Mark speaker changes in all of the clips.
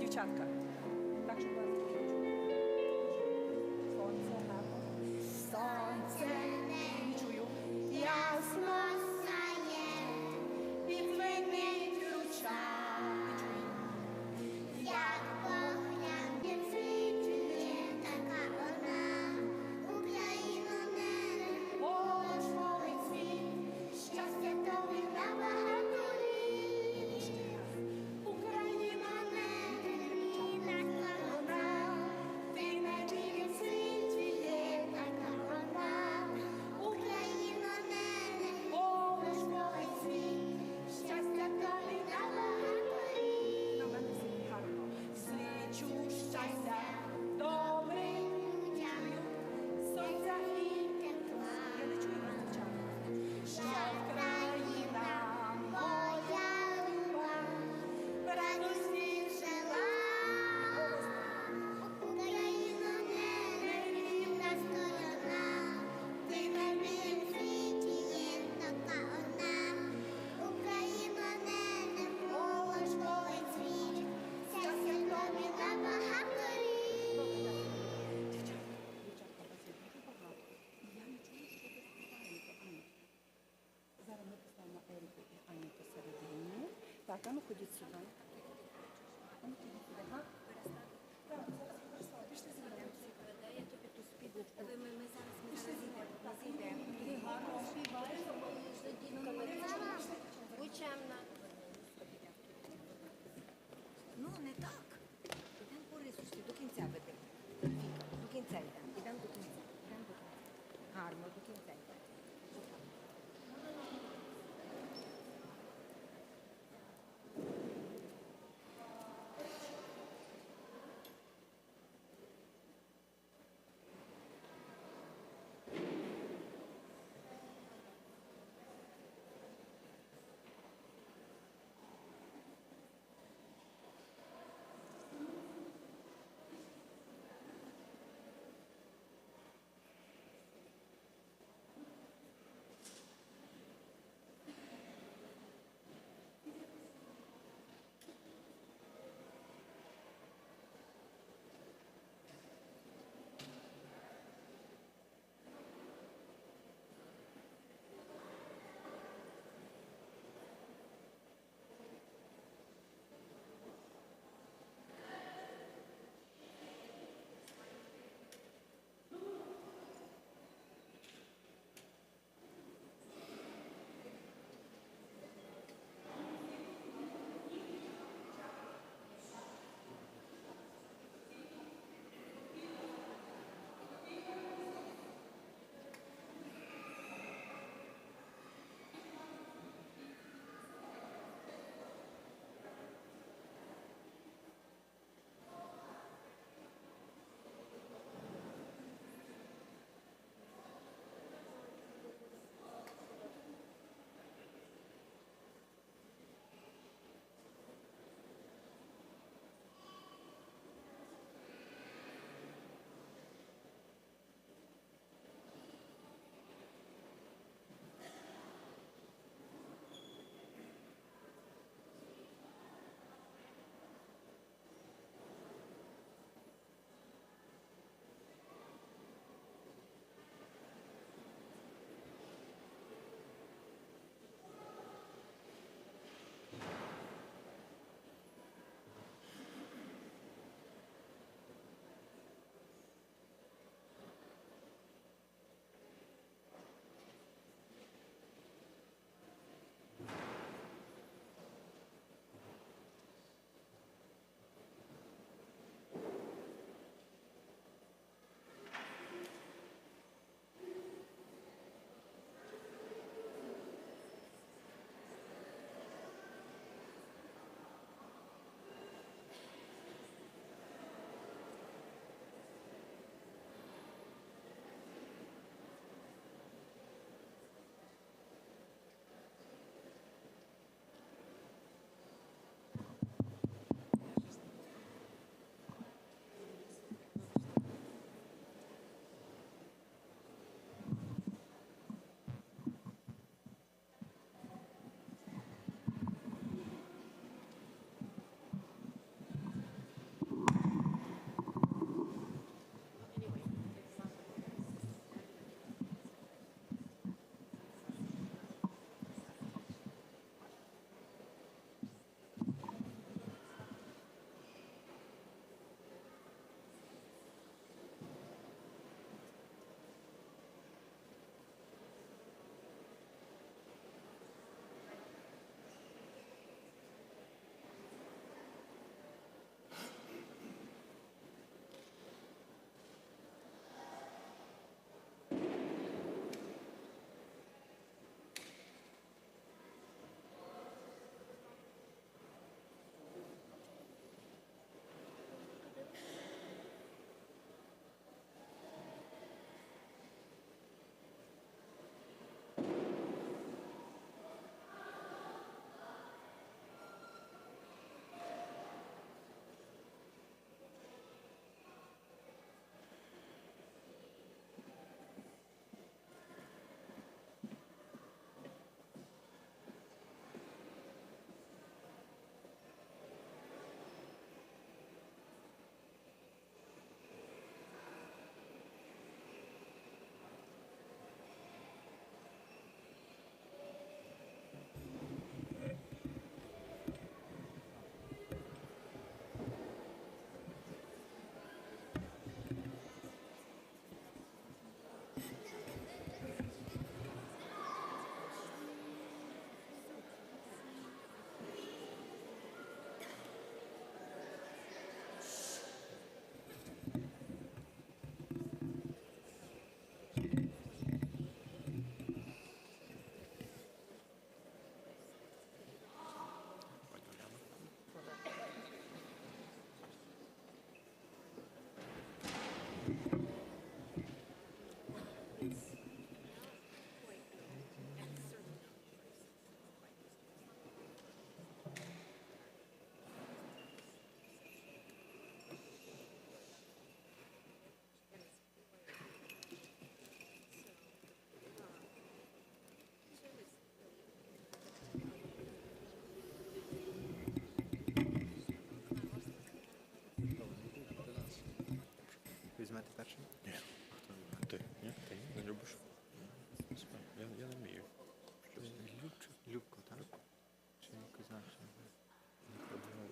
Speaker 1: дівчатка. Так, щоб вас сонце гарно. Сонце не чую. Ясно сяє, підзвенить руча.
Speaker 2: Як поглянь світлі, така вона, Україна не
Speaker 1: Ой, світ,
Speaker 2: щастя тобі на багато літ.
Speaker 1: Україна
Speaker 2: Україна така вона,
Speaker 1: ти не
Speaker 2: в світі є така вона, Україна не
Speaker 1: Ой, світ,
Speaker 2: щастя тобі на багато літ.
Speaker 1: на мене все гарно. Зичу щастя, добрий
Speaker 2: Людям
Speaker 1: сонця і
Speaker 2: тепла.
Speaker 1: я не чую вас, дівчата.
Speaker 2: Що Україна моя люба,
Speaker 1: Радості
Speaker 2: жила. Україна нерівна сторона, ти на білім світі є така одна. Україна не молодший світ, щастя тобі на багато літ.
Speaker 1: Дівчатка, вас є дуже багато. Я не чую, що ви співаєте, Аня. Зараз ми поставимо Еріку і Аню посередині. Так, а ну ходіть сюди. А ну ходіть сюди, га? Так, зараз перестав. Пішли сюди.
Speaker 3: Я тобі ту спідничку. Ми зараз зійдемо. Ти гарно співаєш, за дітками. Будь чемна. Ну, не так. Ідемо по рисочці, до кінця веди. Віка, до кінця йдемо. Ідемо до кінця. Ідемо до кінця. Гарно, до кінця йдемо.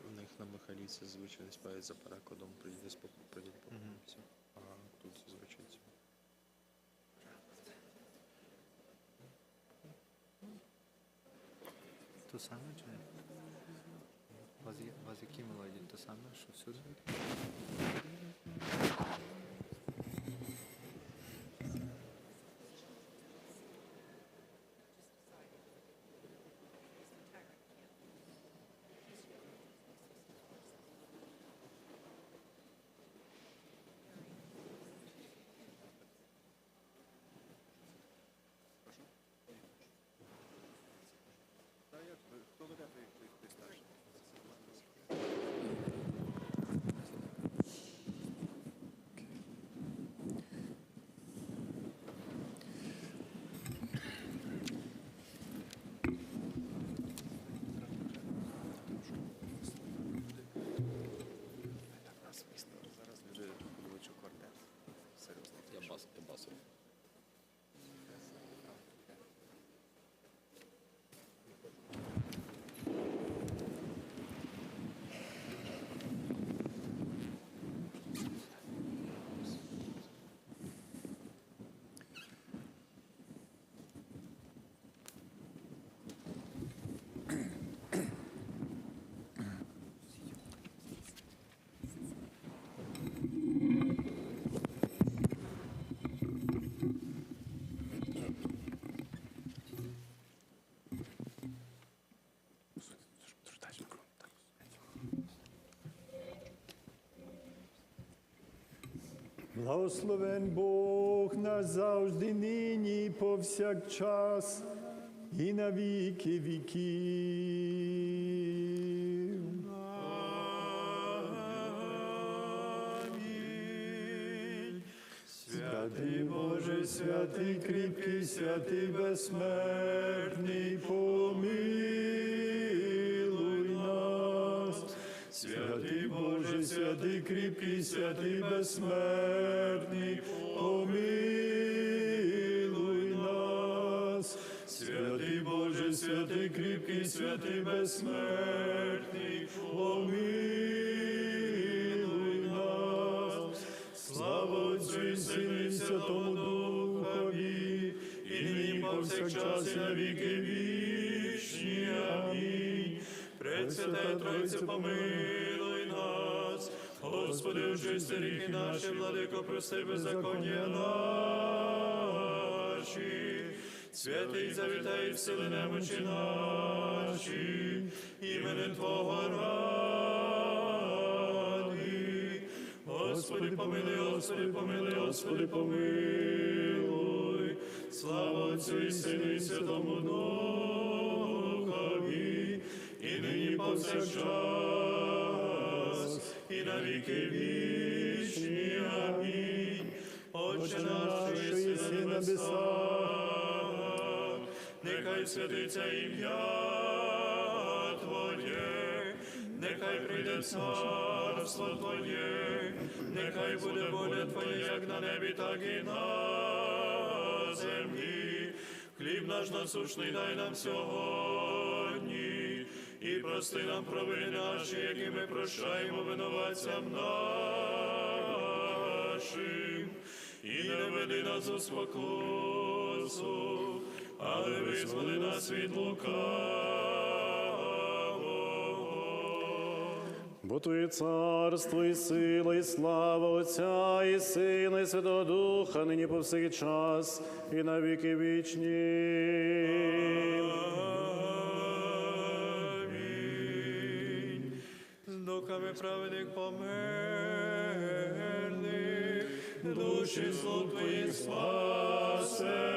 Speaker 4: У них на Михайлівці зазвичай спають за перекладом «Прийди спокій, прийди поклонімся», а тут зазвичай це.
Speaker 5: То саме чи ні? У вас які мелодії? То саме, що всюди?
Speaker 4: Зараз люди вивчу квартет. Серйозно. Я басов.
Speaker 6: Благословен Бог наш завжди, нині, і повсякчас, і на віки віків.
Speaker 7: Амінь.
Speaker 6: Святий Боже, святий кріпкий, святий безсмертний, помилуй нас. Святий Боже, святий кріпкий, святий безсмертний, помилуй нас. Святий Боже, святий кріпкий, святий безсмертний, помилуй нас. Слава Отцю і Сину і Святому Духові, і нині повсякчас і на віки вічні. Амінь. Пресвятая Тройця, помилуй нас. Господи, очисти гріхи наші, владико, прости беззаконня наші. Святий завітай, всили немочі наші, іменем Твого ради. Господи, помилуй, Господи, помилуй, Господи, помилуй. Слава Отцю і Сину і Святому Духові, і нині повсякчас, і на віки вічні. Амінь. Отче наш, що єси на небесах, нехай святиться ім'я Твоє, нехай прийде царство Твоє, нехай буде воля Твоя, як на небі, так і на землі. Хліб наш насущний дай нам сьогодні, і прости нам провини наші, які ми прощаємо винуватцям нашим. І не веди нас у спокусу, але визволи нас від лукавого. Бо Твоє царство, і сила, і слава Отця, і Сина, і Святого Духа, нині повсякчас, і на віки вічні.
Speaker 7: Амінь. Духами праведних померлих, душі слуг Твоїх спасе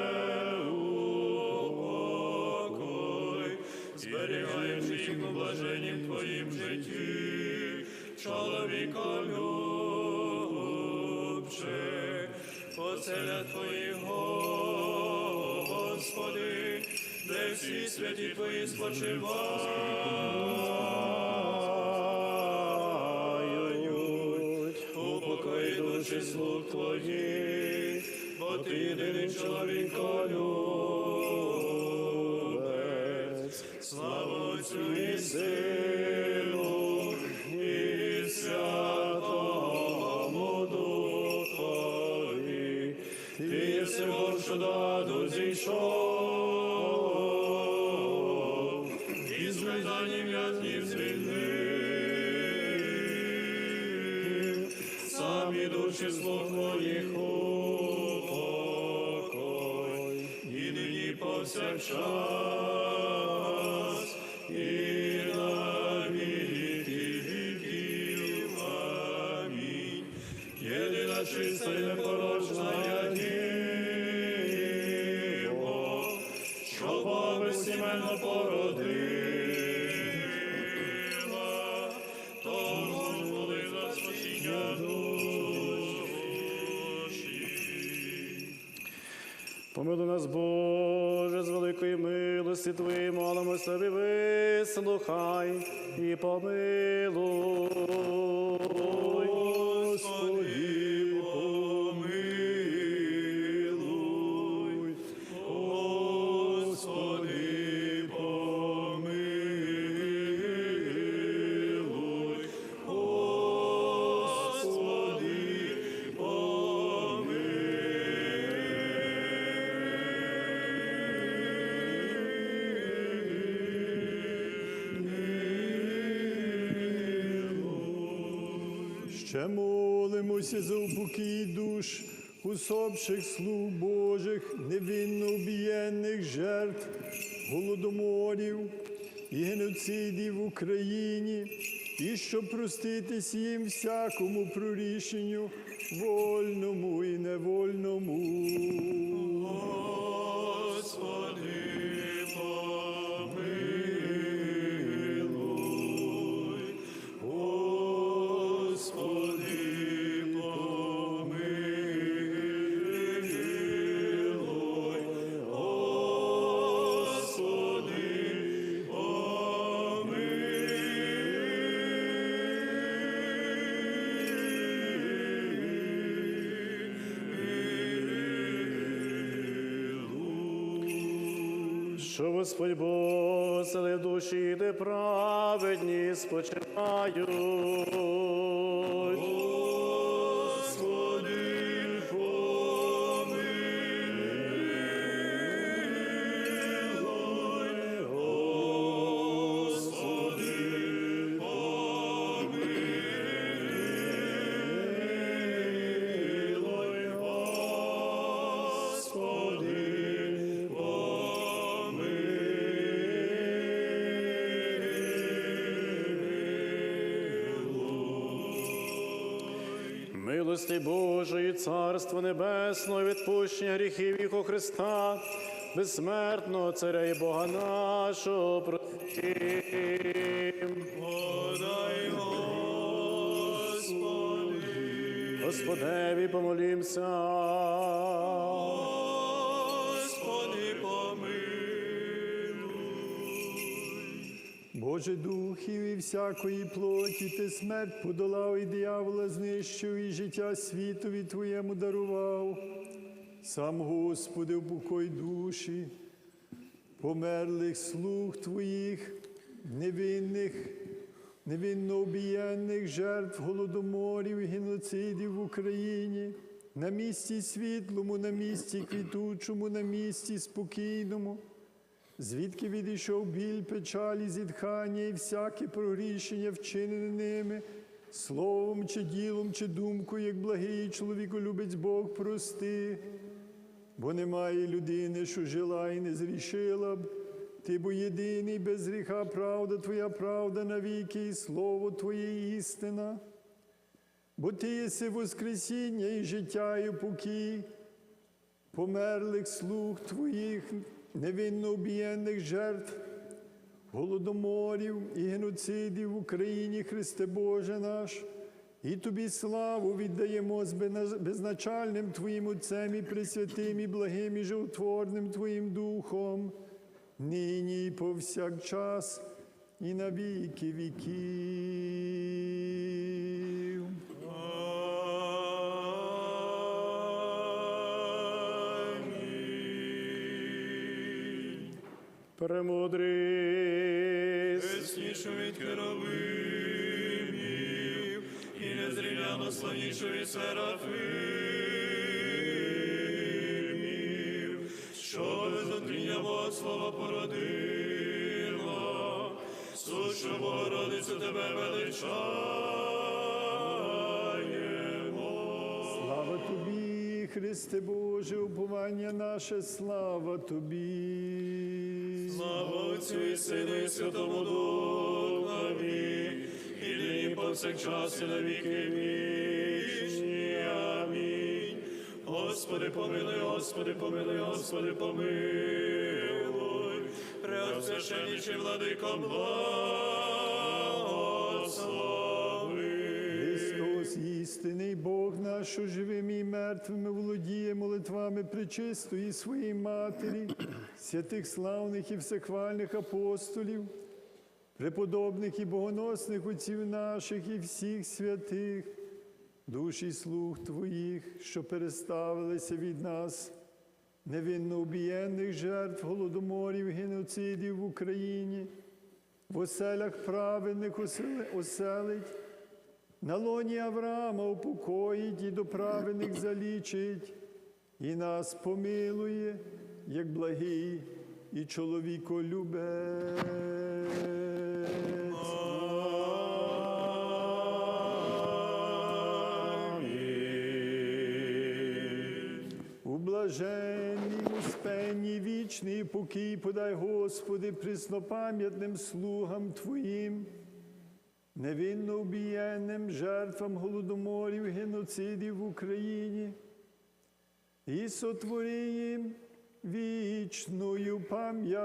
Speaker 7: упокой, зберігаючи їх у блаженні в Твоїм житті, чоловіколюбче, поселя Твої, Господи, де всі святі Твої спочивають, упокої душі слуг Твоїх, бо Ти єдиний чоловіколюбець. Слава Отцю і
Speaker 6: Сину, і Святому Духові, Ти єси Бог, що даду зійшов, і з майданів в'язнів звільнив, самі душі слуг Твоїх упокой, і нині повсякчас, і на віки віків. Амінь. Єдина чиста і непорочна Діво, що безсіменно породила, тому моли за спасіння душі.
Speaker 7: Помилуй нас, Боже, з великої милості Твоєї, молимось Тобі, вислухай і помилуй. Господи, помилуй. Господи, помилуй. Господи,
Speaker 8: Ще молимося за упокій душ усопших слуг Божих, невинно убієнних жертв голодоморів і геноцидів в Україні, і щоб проститись їм всякому прорішенню, вольному і невольному.
Speaker 6: Господи, помилуй. Господи, помилуй. Господи,
Speaker 7: що Господь Бог селе душі, де праведні спочивають.
Speaker 6: Господи, помилуй. Господи, помилуй. Господи,
Speaker 7: Милости Божої, Царство Небесного, відпущення гріхів їх у Христа, безсмертного Царя і Бога нашого, простим.
Speaker 6: подай, Господи.
Speaker 7: Господеві помолімся.
Speaker 6: Господи, помилуй.
Speaker 8: Боже духів і всякої плоті, Ти смерть подолав і диявола знищив, і життя світові Твоєму дарував. Сам, Господи, упокой душі померлих слуг Твоїх, невинно убієнних жертв голодоморів і геноцидів в Україні, на місці світлому, на місці квітучому, на місці спокійному, звідки відійшов біль, печалі, зітхання і всяке прогрішення, вчинене ними, словом чи ділом, чи думкою, як благий чоловіколюбець Бог, прости. Бо немає людини, що жила і не зрішила б. Ти бо єдиний, без гріха, правда Твоя, правда навіки, і слово Твоє істина. Бо Ти єси воскресіння і життя, і упокій померлих слуг Твоїх, невинно убієнних жертв голодоморів і геноцидів в Україні, Христе Боже наш. І Тобі славу віддаємо з безначальним Твоїм Отцем і Пресвятим, і благим, і животворним Твоїм Духом, нині і повсякчас, і на віки віків.
Speaker 6: Амінь.
Speaker 7: Премудрість.
Speaker 6: славнішу від херовимів, і незрівняно славнішу від серафимів, що без отріння Бога слова породила, сущу Богородицю тебе величаємо.
Speaker 8: Слава тобі, Христе Боже, уповання наше, слава тобі.
Speaker 6: Слава Отцю і Сину і Святому Духові, і нині повсякчас і на віки вічні. Амінь. Господи, помилуй, Господи, помилуй, Господи, помилуй. Преосвященніший владико, благослови.
Speaker 8: Христос, істинний Бог наш, що живими і мертвими володіє молитвами пречистої своєї Матері, святих славних і всехвальних апостолів, преподобних і богоносних отців наших і всіх святих, душі слуг Твоїх, що переставилися від нас, невинно убієнних жертв голодоморів, геноцидів в Україні, в оселях праведних оселить, на лоні Авраама упокоїть і до праведних залічить, і нас помилує, як благий і чоловіколюбець. У блаженній, успенній, вічний покій подай, Господи, преснопам'ятним слугам Твоїм, невинно убієнним жертвам голодоморів, геноцидів в Україні, і сотвори їм вічною пам'ять.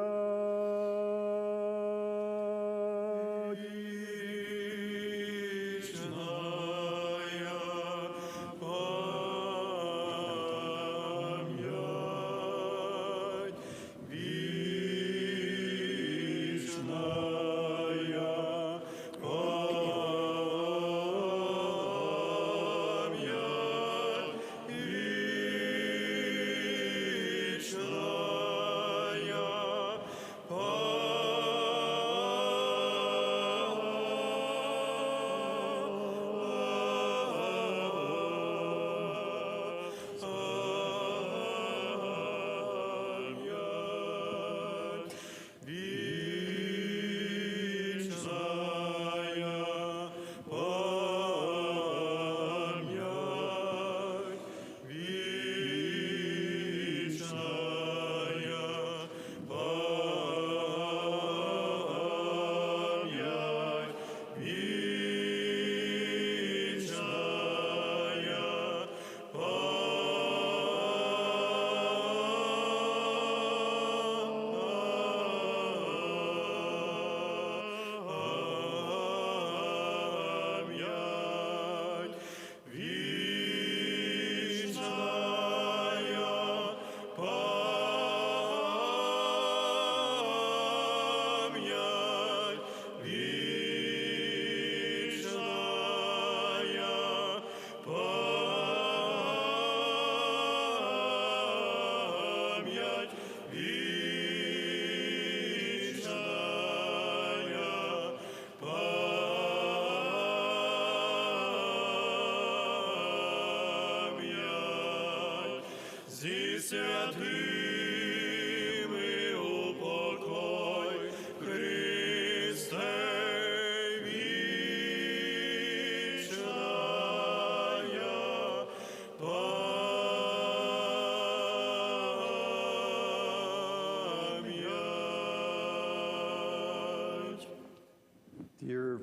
Speaker 6: Зі святими упокой, Христе, вічная пам'ять.
Speaker 8: Dear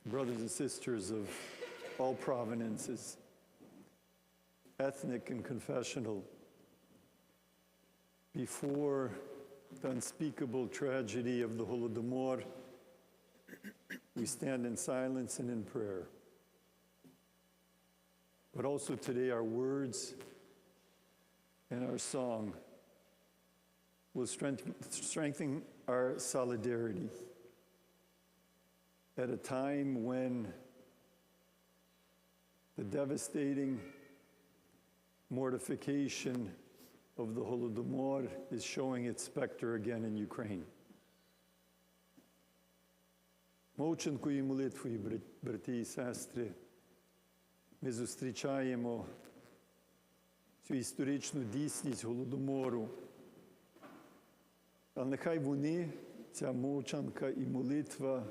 Speaker 8: brothers and sisters of all provenances, ethnic and confessional, before the unspeakable tragedy of the Holodomor, we stand in silence and in prayer. But also today our words and our song will strengthen our solidarity at a time when the devastating mortification of the Holodomor is showing its specter again in Ukraine. Мовчанкою і молитвою, брати і сестри, ми зустрічаємо цю історичну дійсність Голодомору. А нехай вони, ця мовчанка і молитва,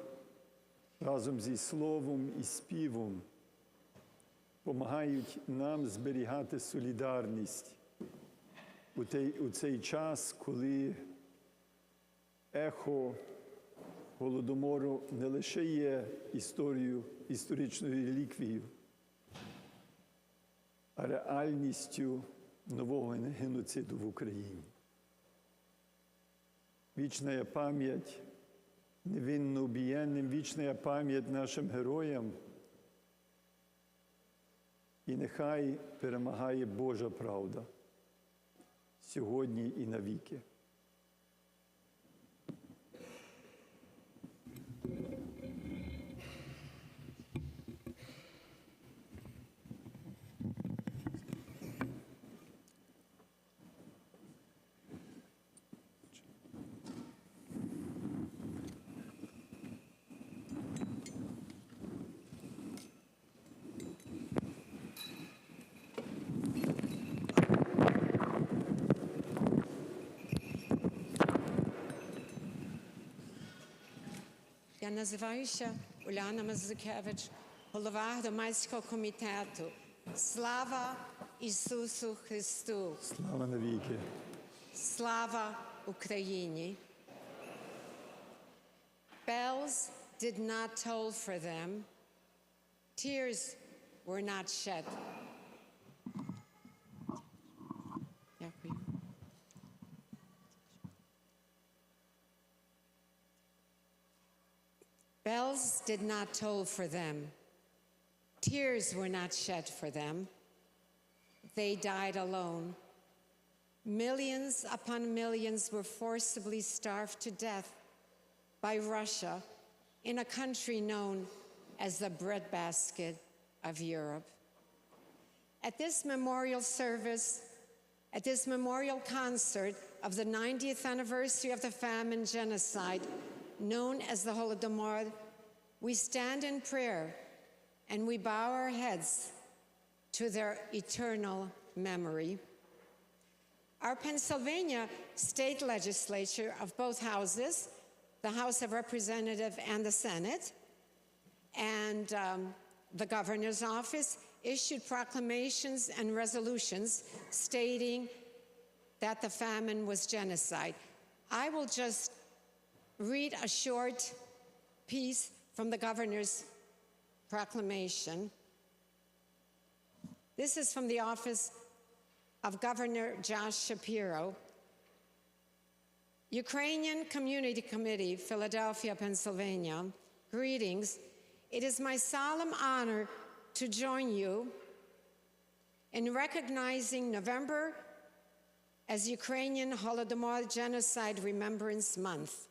Speaker 8: разом зі словом і співом, допомагають нам зберігати солідарність у цей час, коли ехо Голодомору не лише є історичною реліквією, а реальністю нового геноциду в Україні. Вічна пам'ять невинно убієнним, вічна пам'ять нашим героям. І нехай перемагає Божа правда сьогодні і навіки.
Speaker 9: Я називаюся Уляна Мазикевич, голова громадського комітету. Слава Ісусу Христу!
Speaker 8: Слава навіки!
Speaker 9: Слава Україні! Bells did not toll for them. Tears were not shed. Дякую. Bells did not toll for them. Tears were not shed for them. They died alone. Millions upon millions were forcibly starved to death by Russia in a country known as the breadbasket of Europe. At this memorial service, at this memorial concert of the 90th anniversary of the famine genocide, known as the Holodomor, we stand in prayer and we bow our heads to their eternal memory. Our Pennsylvania state legislature of both houses, the House of Representatives and the Senate, and the governor's office issued proclamations and resolutions stating that the famine was genocide. I will just read a short piece from the governor's proclamation. This is from the office of Governor Josh Shapiro. Ukrainian Community Committee, Philadelphia, Pennsylvania. Greetings. It is my solemn honor to join you in recognizing November as Ukrainian Holodomor Genocide Remembrance Month.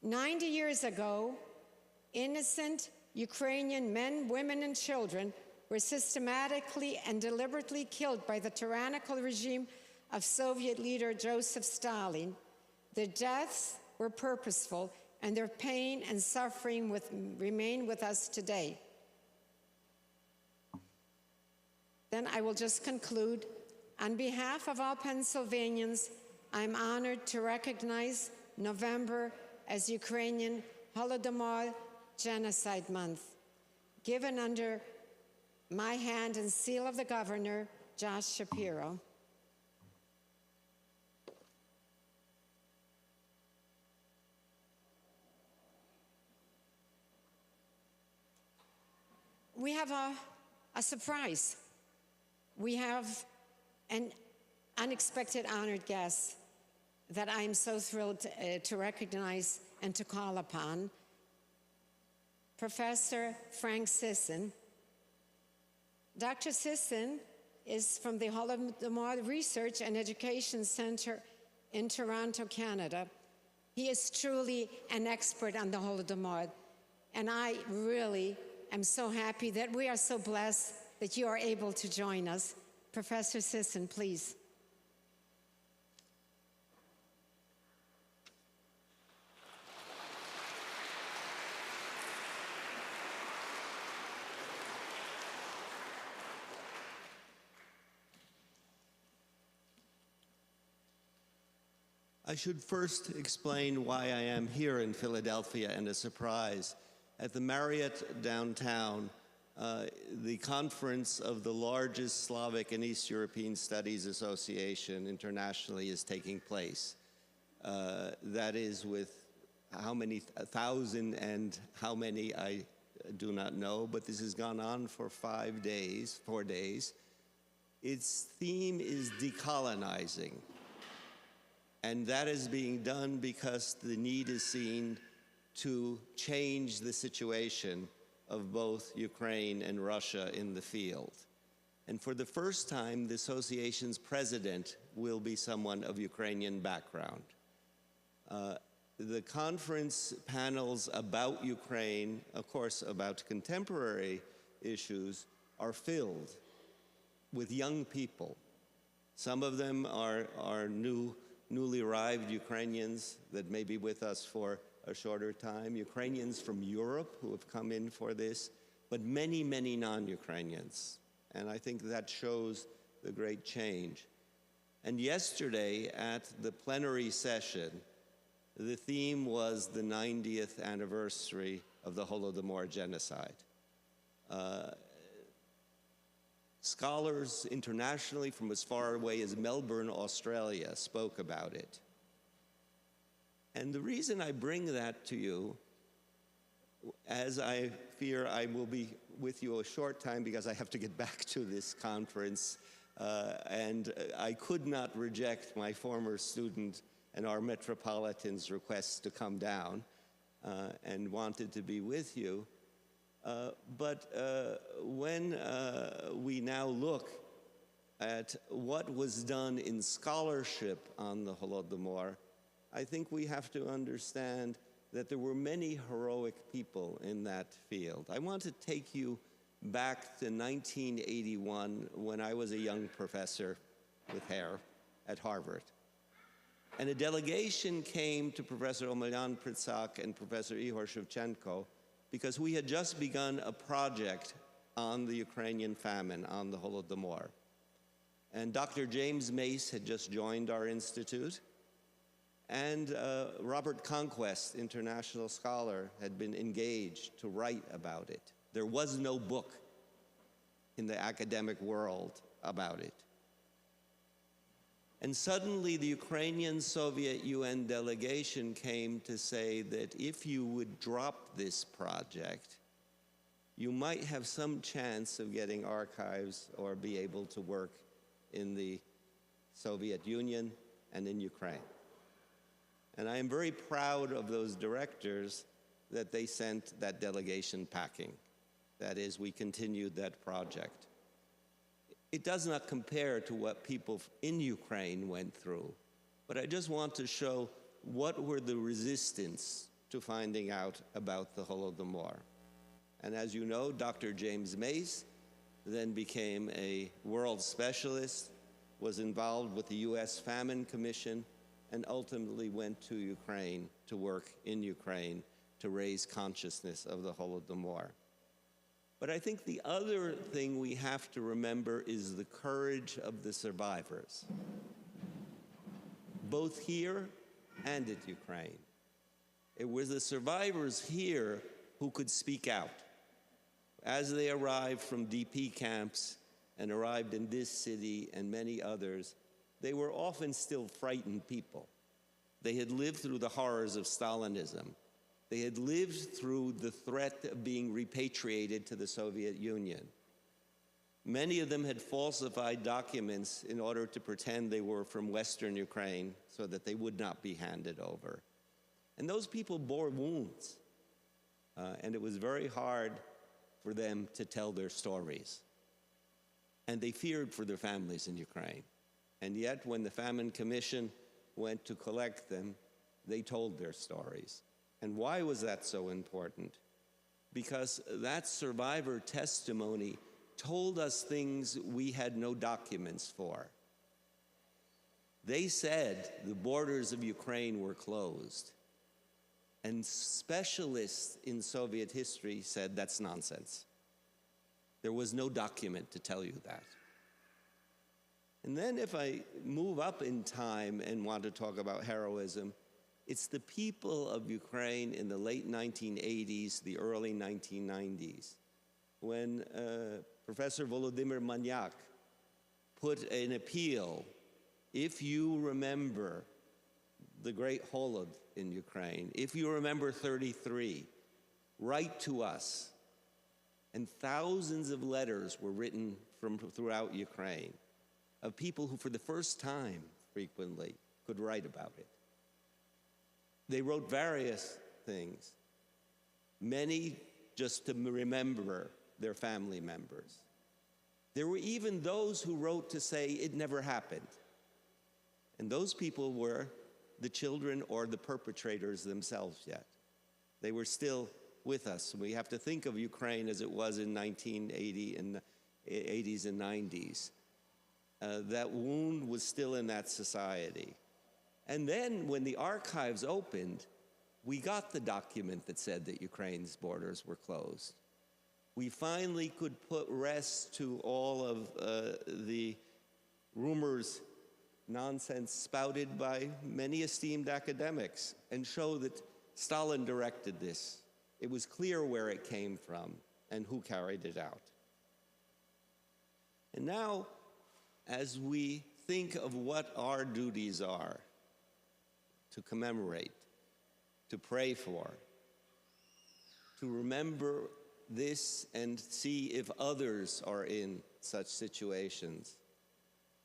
Speaker 9: 90 years ago, innocent Ukrainian men, women, and children were systematically and deliberately killed by the tyrannical regime of Soviet leader Joseph Stalin. Their deaths were purposeful, and their pain and suffering remain with us today. Then I will just conclude. On behalf of all Pennsylvanians, I'm honored to recognize November as Ukrainian Holodomor Genocide Month, given under my hand and seal of the governor, Josh Shapiro. We have a surprise. We have an unexpected honored guest that I'm so thrilled to recognize and to call upon. Professor Frank Sisson. Dr. Sisson is from the Holodomor Research and Education Center in Toronto, Canada. He is truly an expert on the Holodomor, and I really am so happy that we are so blessed that you are able to join us. Professor Sisson, please.
Speaker 10: I should first explain why I am here in Philadelphia and a surprise. At the Marriott downtown, the conference of the largest Slavic and East European Studies Association internationally is taking place. That is with how many 1,000 and how many I do not know, but this has gone on for 4 days. Its theme is decolonizing. And that is being done because the need is seen to change the situation of both Ukraine and Russia in the field. And for the first time, the association's president will be someone of Ukrainian background. The conference panels about Ukraine, of course, about contemporary issues, are filled with young people. Some of them are newly arrived Ukrainians that may be with us for a shorter time, Ukrainians from Europe who have come in for this, but many, many non-Ukrainians. And I think that shows the great change. And yesterday at the plenary session, the theme was the 90th anniversary of the Holodomor genocide. Scholars internationally from as far away as Melbourne, Australia, spoke about it. And the reason I bring that to you, as I fear I will be with you a short time because I have to get back to this conference, and I could not reject my former student and our Metropolitan's requests to come down and wanted to be with you. But when we now look at what was done in scholarship on the Holodomor, I think we have to understand that there were many heroic people in that field. I want to take you back to 1981 when I was a young professor with hair at Harvard. And a delegation came to Professor Omelyan Pritsak and Professor Ihor Shevchenko because we had just begun a project on the Ukrainian famine, on the Holodomor. And Dr. James Mace had just joined our institute, and Robert Conquest, international scholar, had been engaged to write about it. There was no book in the academic world about it. And suddenly the Ukrainian Soviet UN delegation came to say that if you would drop this project, you might have some chance of getting archives or be able to work in the Soviet Union and in Ukraine. And I am very proud of those directors that they sent that delegation packing. That is, we continued that project. It does not compare to what people in Ukraine went through, but I just want to show what were the resistance to finding out about the Holodomor. And as you know, Dr. James Mace then became a world specialist, was involved with the US Famine Commission, and ultimately went to Ukraine to work in Ukraine to raise consciousness of the Holodomor. But I think the other thing we have to remember is the courage of the survivors, both here and at Ukraine. It was the survivors here who could speak out. As they arrived from DP camps and arrived in this city and many others, they were often still frightened people. They had lived through the horrors of Stalinism. They had lived through the threat of being repatriated to the Soviet Union. Many of them had falsified documents in order to pretend they were from Western Ukraine so that they would not be handed over. And those people bore wounds. And it was very hard for them to tell their stories. And they feared for their families in Ukraine. And yet, when the Famine Commission went to collect them, they told their stories. And why was that so important? Because that survivor testimony told us things we had no documents for. They said the borders of Ukraine were closed. And specialists in Soviet history said that's nonsense. There was no document to tell you that. And then if I move up in time and want to talk about heroism, it's the people of Ukraine in the late 1980s, the early 1990s, when Professor Volodymyr Manyak put an appeal, if you remember the great Holod in Ukraine, if you remember 33, write to us. And thousands of letters were written from throughout Ukraine of people who, for the first time, frequently, could write about it. They wrote various things, many just to remember their family members. There were even those who wrote to say it never happened. And those people were the children or the perpetrators themselves yet. They were still with us. We have to think of Ukraine as it was in 1980 and 80s and 90s. That wound was still in that society. And then when the archives opened, we got the document that said that Ukraine's borders were closed. We finally could put rest to all of the rumors, nonsense spouted by many esteemed academics and show that Stalin directed this. It was clear where it came from and who carried it out. And now, as we think of what our duties are to commemorate, to pray for, to remember this and see if others are in such situations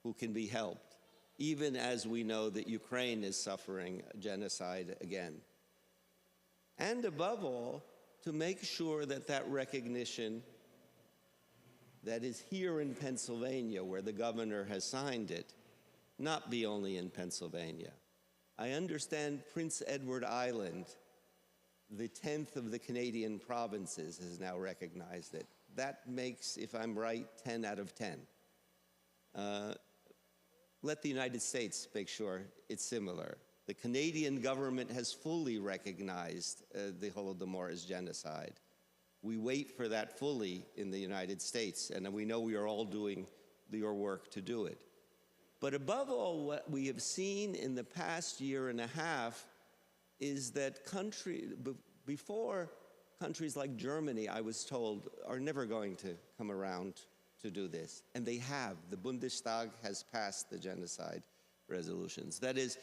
Speaker 10: who can be helped, even as we know that Ukraine is suffering genocide again. And above all, to make sure that that recognition that is here in Pennsylvania, where the governor has signed it, not be only in Pennsylvania. I understand Prince Edward Island, the 10th of the Canadian provinces, has now recognized it. That makes, if I'm right, 10 out of 10. Let the United States make sure it's similar. The Canadian government has fully recognized the Holodomor as genocide. We wait for that fully in the United States, and we know we are all doing your work to do it. But above all, what we have seen in the past year and a half is that before countries like Germany, I was told, are never going to come around to do this. And they have. The Bundestag has passed the genocide resolutions. That is,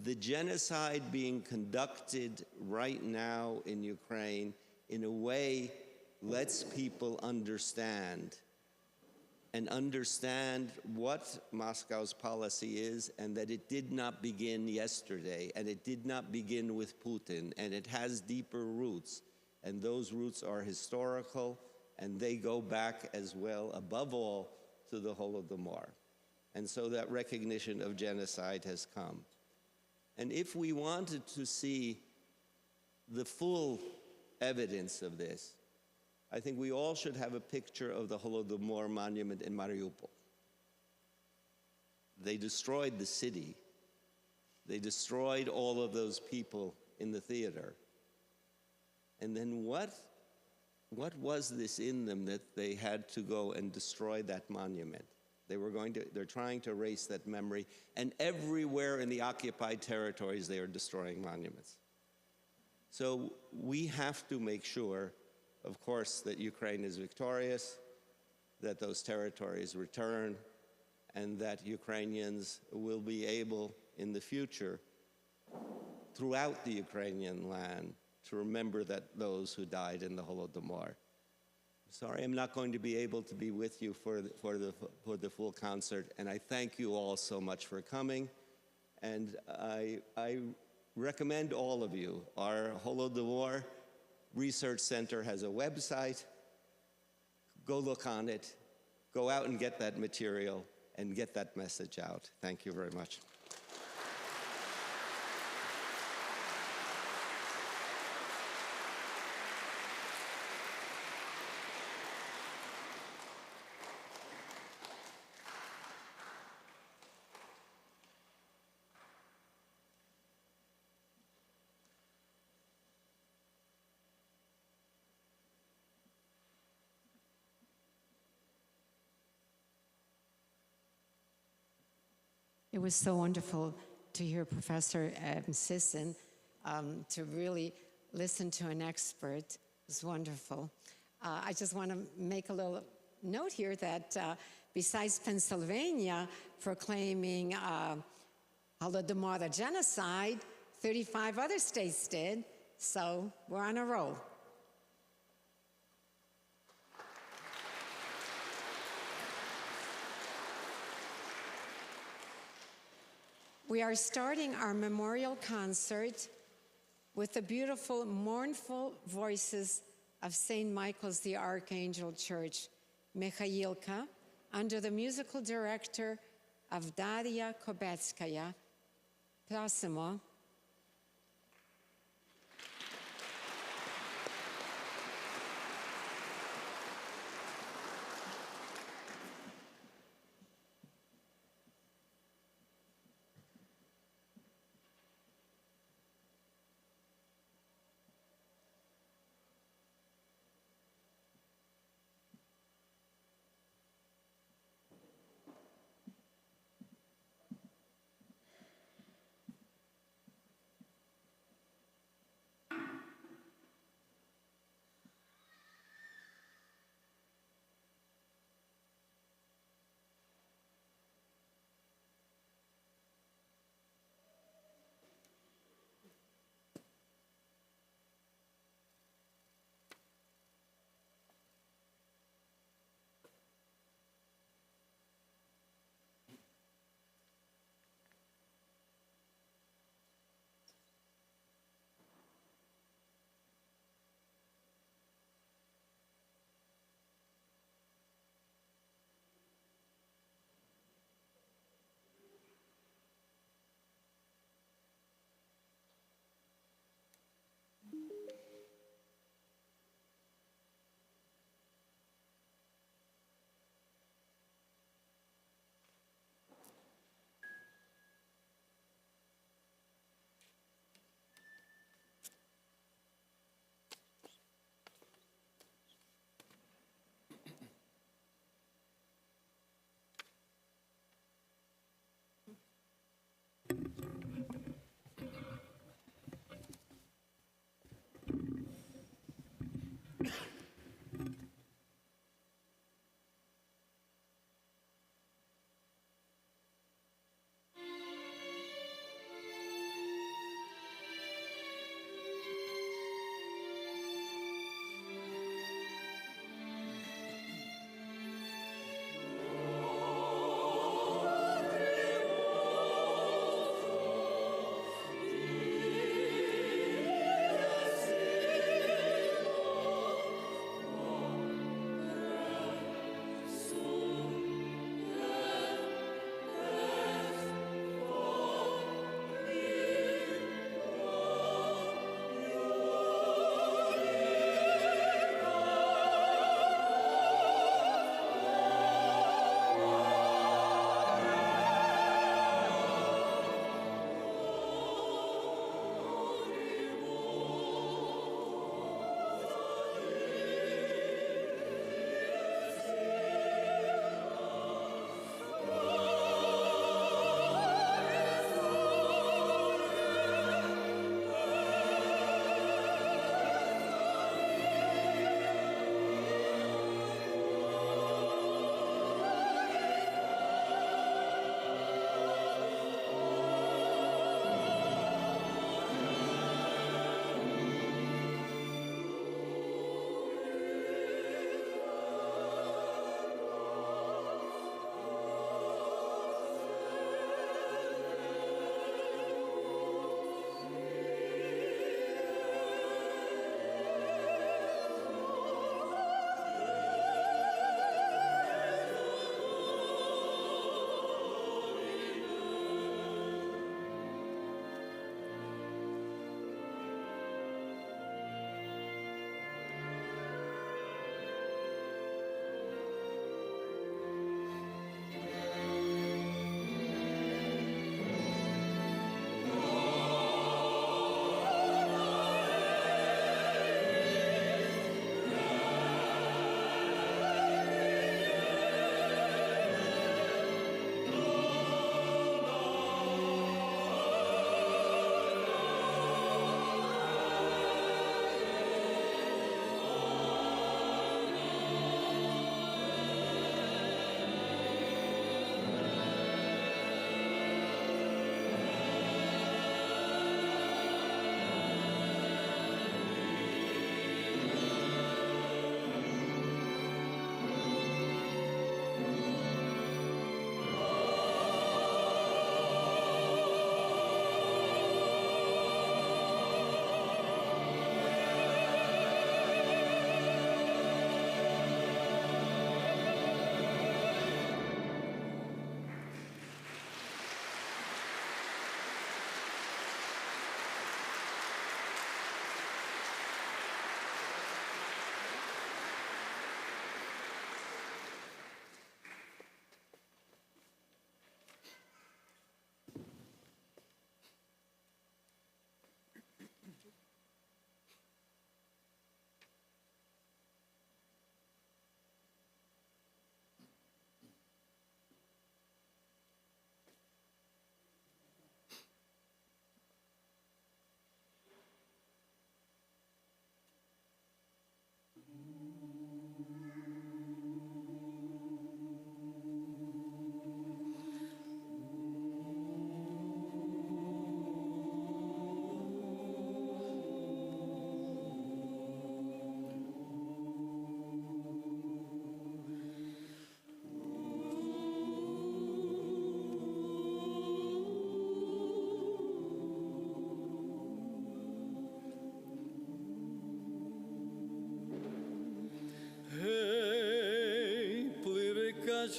Speaker 10: the genocide being conducted right now in Ukraine in a way lets people understand what Moscow's policy is, and that it did not begin yesterday, and it did not begin with Putin, and it has deeper roots, and those roots are historical, and they go back as well, above all, to the Holodomor. And so that recognition of genocide has come. And if we wanted to see the full evidence of this, I think we all should have a picture of the Holodomor monument in Mariupol. They destroyed the city. They destroyed all of those people in the theater. And then what was this in them that they had to go and destroy that monument? They're trying to erase that memory, and everywhere in the occupied territories they are destroying monuments. So we have to make sure, of course, that Ukraine is victorious, that those territories return, and that Ukrainians will be able in the future, throughout the Ukrainian land, to remember those who died in the Holodomor. Sorry, I'm not going to be able to be with you for the full concert, and I thank you all so much for coming. And I recommend all of you. Our Holodomor Research Center has a website. Go look on it. Go out and get that material and get that message out. Thank you very much.
Speaker 9: It was so wonderful to hear Professor Sisson, to really listen to an expert. It was wonderful. I just want to make a little note here that besides Pennsylvania proclaiming Holodomor the genocide, 35 other states did, so we're on a roll. We are starting our memorial concert with the beautiful, mournful voices of St. Michael's the Archangel Church, Mikhailka, under the musical director of Daria Kobetskaya. Prosimo.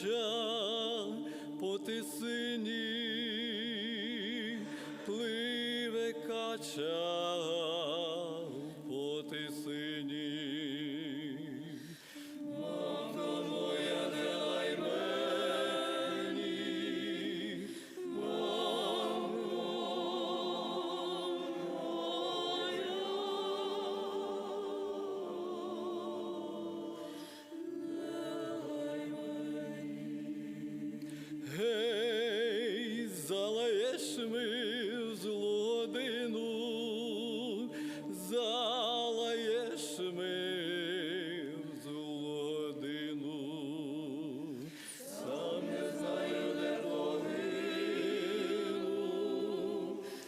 Speaker 6: кача по тисині, пливе кача по тисині. Мамко моя, не лай мені, гей, залаєш ми в злу годину, залаєш ми в злу годину. Сам не знаю, де погину,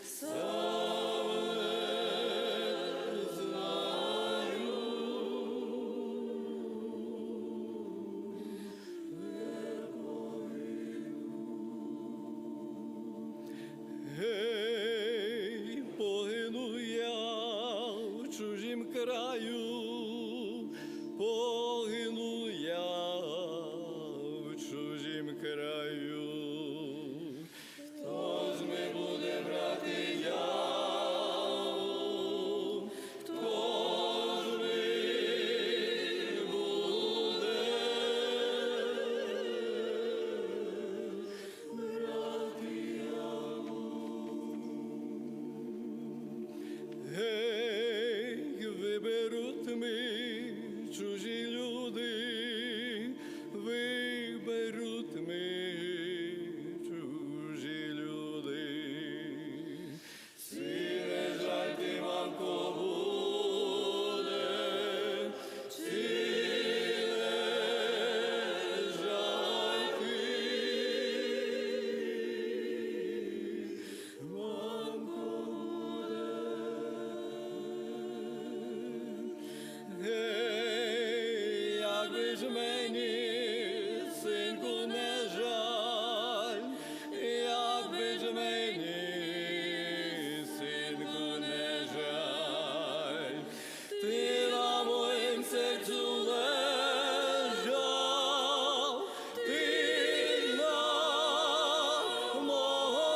Speaker 6: сам не знаю. Гей, погину я в чужім краю, погину я в чужім краю. Хто з ми буде брати яву, хто ж ми буде брати яву? Гей, виберуть ми чужі люди, виберуть ми чужі люди. Сире жаль ти, мамко, буде, сире жаль ти, мамко, гей, якби ж мені, синку, не жаль, якби ж мені, синку, не жаль, ти на моїм серцю лежав, ти на моїм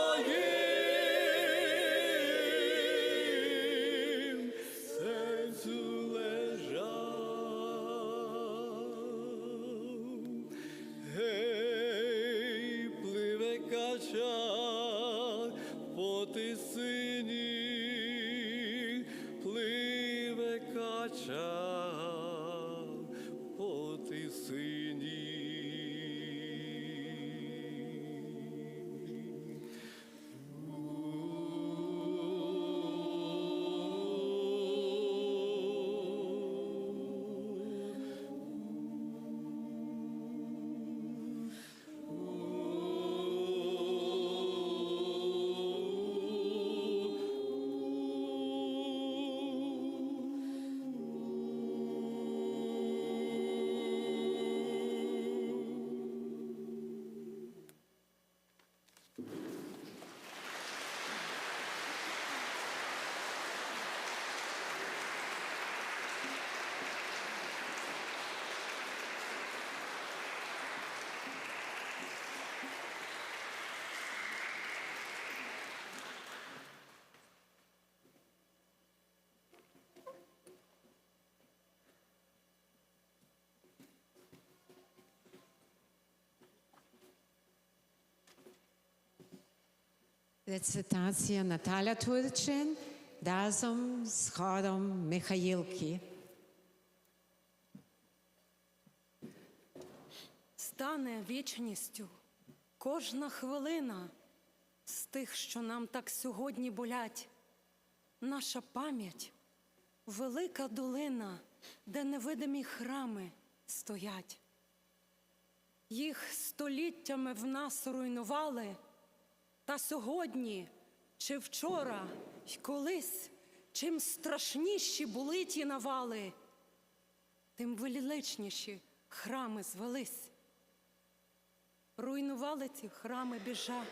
Speaker 6: серцю лежав. Гей, пливе кача по тисині, пливе кача по тисині.
Speaker 9: Рецитація Наталя Турчин разом з хором Михаїлки.
Speaker 11: Стане вічністю кожна хвилина з тих, що нам так сьогодні болять. Наша пам'ять – велика долина, де невидимі храми стоять. Їх століттями в нас руйнували, та сьогодні, чи вчора, й колись, чим страшніші були ті навали, тим величніші храми звелись. Руйнували ці храми біжа,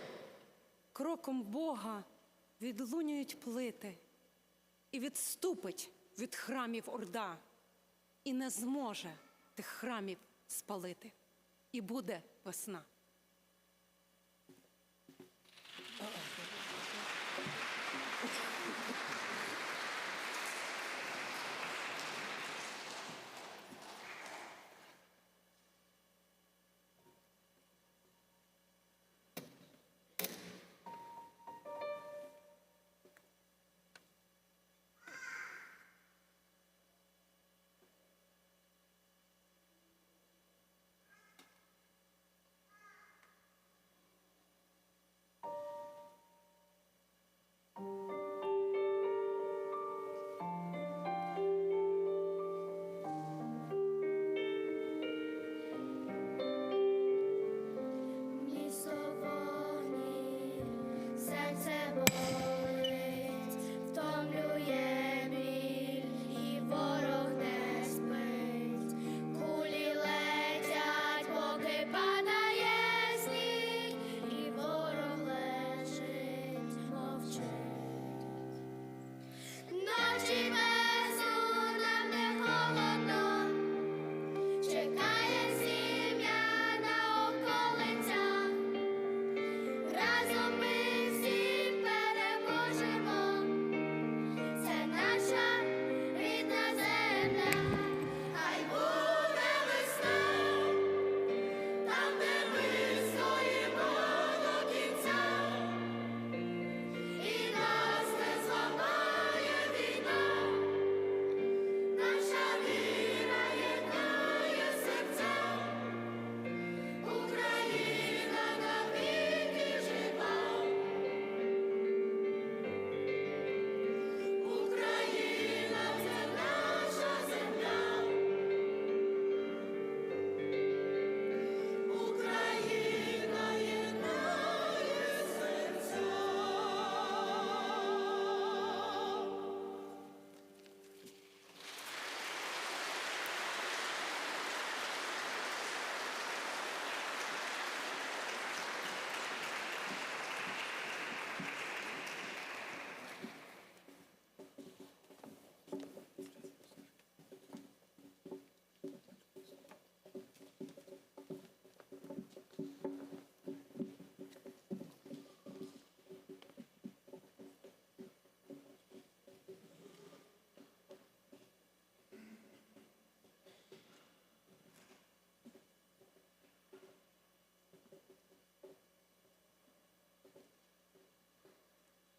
Speaker 11: кроком Бога відлунюють плити, і відступить від храмів орда, і не зможе тих храмів спалити. і буде весна.
Speaker 2: Місто вогні, серце болить, втомлює біль, і ворог не спить. Кулі летять, поки падає сніг, і ворог лежить, мовчить. Ночі без сну, нам не холодно, чекає сім'я на околицях. Разом ми всі переможемо, це наша рідна земля. Хай буде весна, там, де ми стоїмо до кінця, і нас не зламає війна. Наша віра єднає серця, Україна навіки жива. Україна – це наша земля. Україна єднає серця.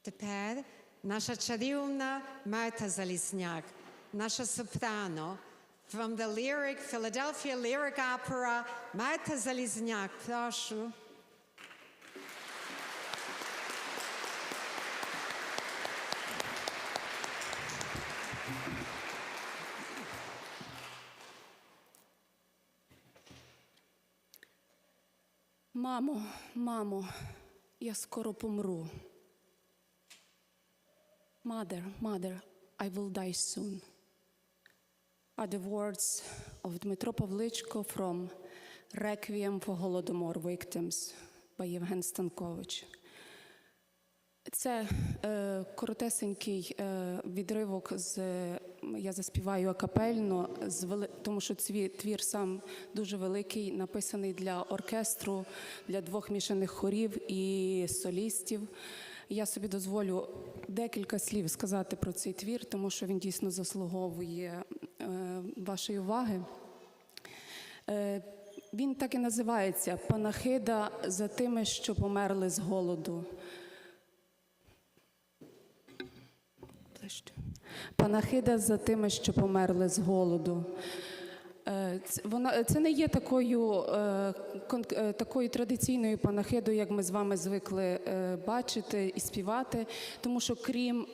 Speaker 9: Тепер наша чарівна Марта Залізняк, наша сопрано, from the Philadelphia Lyric Opera, Марта Залізняк, прошу.
Speaker 11: Мамо, я скоро помру. Mother, I will die soon, are the words of Dmitro Pavlichko from Requiem for Holodomor Victims by Євген Станкович. Це коротесенький відривок я заспіваю акапельно, тому що твір сам дуже великий, написаний для оркестру, для 2 мішаних хорів і солістів. Я собі дозволю декілька слів сказати про цей твір, тому що він дійсно заслуговує вашої уваги. Він так і називається «Панахида за тими, що померли з голоду». Панахида за тими, що померли з голоду. Це не є такою традиційною панахидою, як ми з вами звикли бачити і співати, тому що крім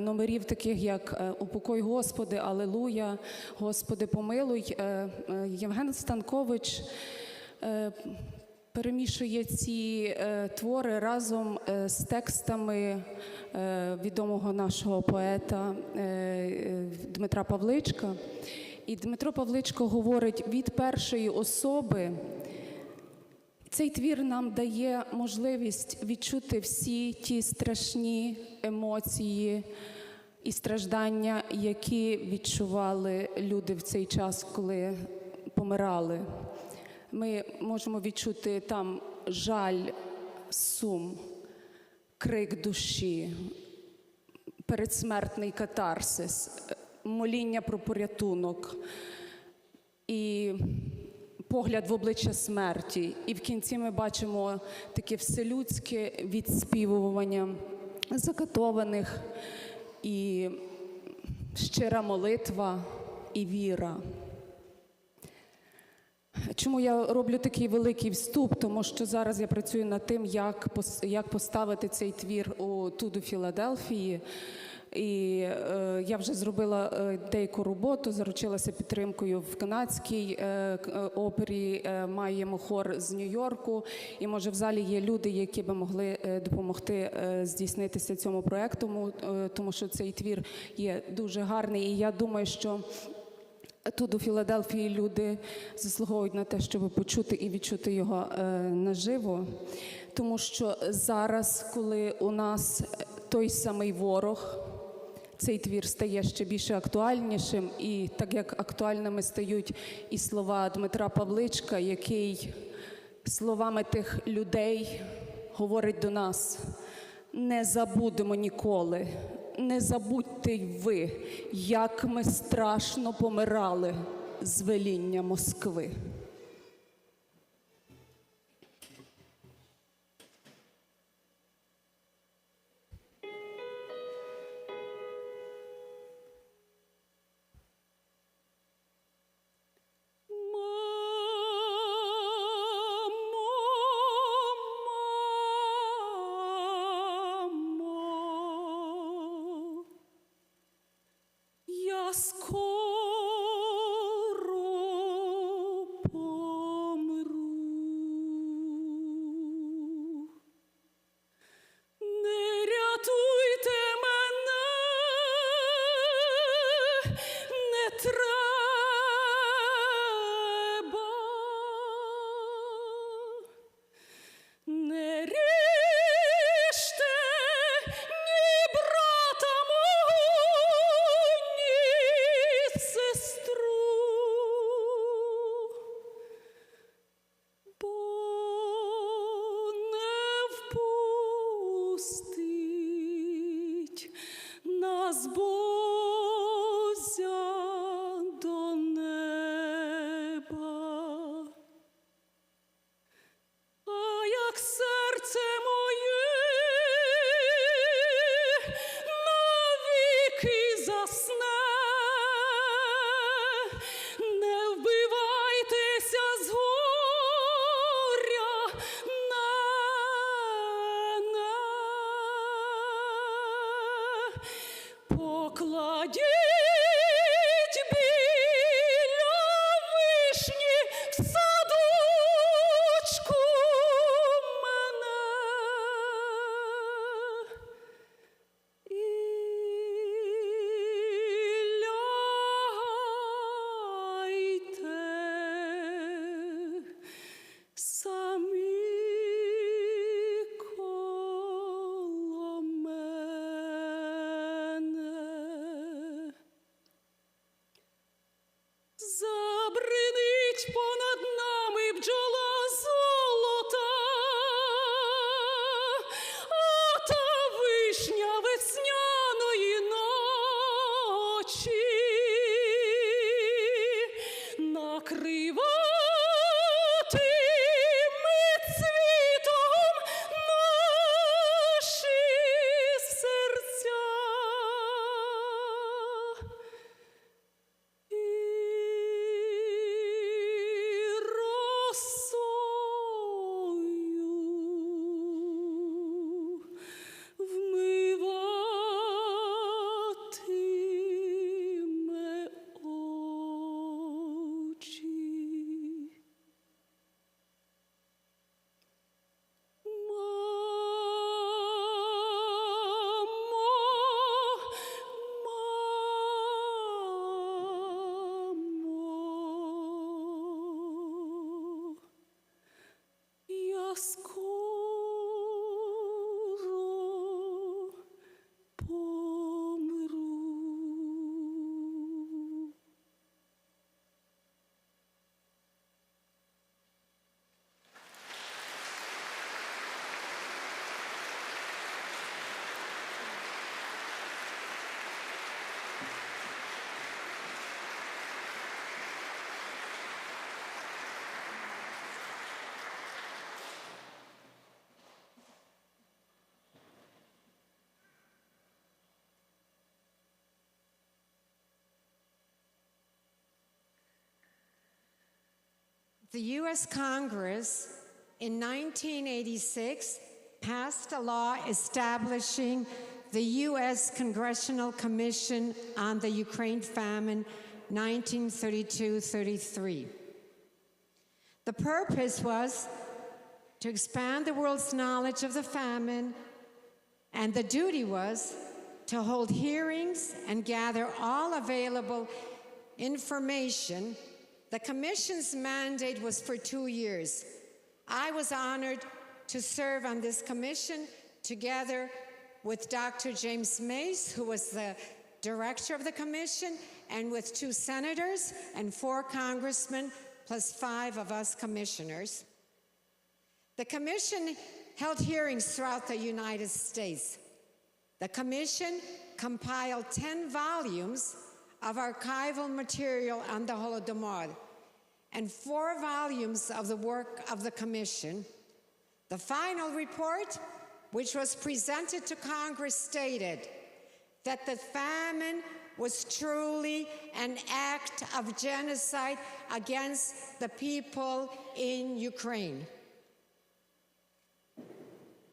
Speaker 11: номерів таких, як «Упокой Господи», «Алелуя», «Господи помилуй», Євген Станкович перемішує ці твори разом з текстами відомого нашого поета Дмитра Павличка. І Дмитро Павличко говорить від першої особи. Цей твір нам дає можливість відчути всі ті страшні емоції і страждання, які відчували люди в цей час, коли помирали. Ми можемо відчути там жаль, сум, крик душі, передсмертний катарсис, моління про порятунок і погляд в обличчя смерті. І в кінці ми бачимо таке вселюдське відспівування закатованих, і щира молитва і віра. Чому я роблю такий великий вступ? Тому що зараз я працюю над тим, як поставити цей твір тут у Філадельфії. І я вже зробила деяку роботу, заручилася підтримкою в канадській опері, маємо хор з Нью-Йорку, і, може, в залі є люди, які би могли допомогти здійснитися цьому проєкту, тому що цей твір є дуже гарний, і я думаю, що тут у Філадельфії люди заслуговують на те, щоб почути і відчути його наживо, тому що зараз, коли у нас той самий ворог, цей твір стає ще більше актуальнішим, і так як актуальними стають і слова Дмитра Павличка, який словами тих людей говорить до нас: не забудемо ніколи, не забудьте й ви, як ми страшно помирали з веління Москви. Я скоро
Speaker 9: The U.S. Congress in 1986 passed a law establishing the U.S. Congressional Commission on the Ukraine Famine 1932-33. The purpose was to expand the world's knowledge of the famine, and the duty was to hold hearings and gather all available information. The Commission's mandate was for 2 years. I was honored to serve on this commission together with Dr. James Mace, who was the director of the commission, and with 2 senators and 4 congressmen, plus 5 of us commissioners. The commission held hearings throughout the United States. The commission compiled 10 volumes of archival material on the Holodomor and 4 volumes of the work of the commission. The final report, which was presented to Congress, stated that the famine was truly an act of genocide against the people in Ukraine.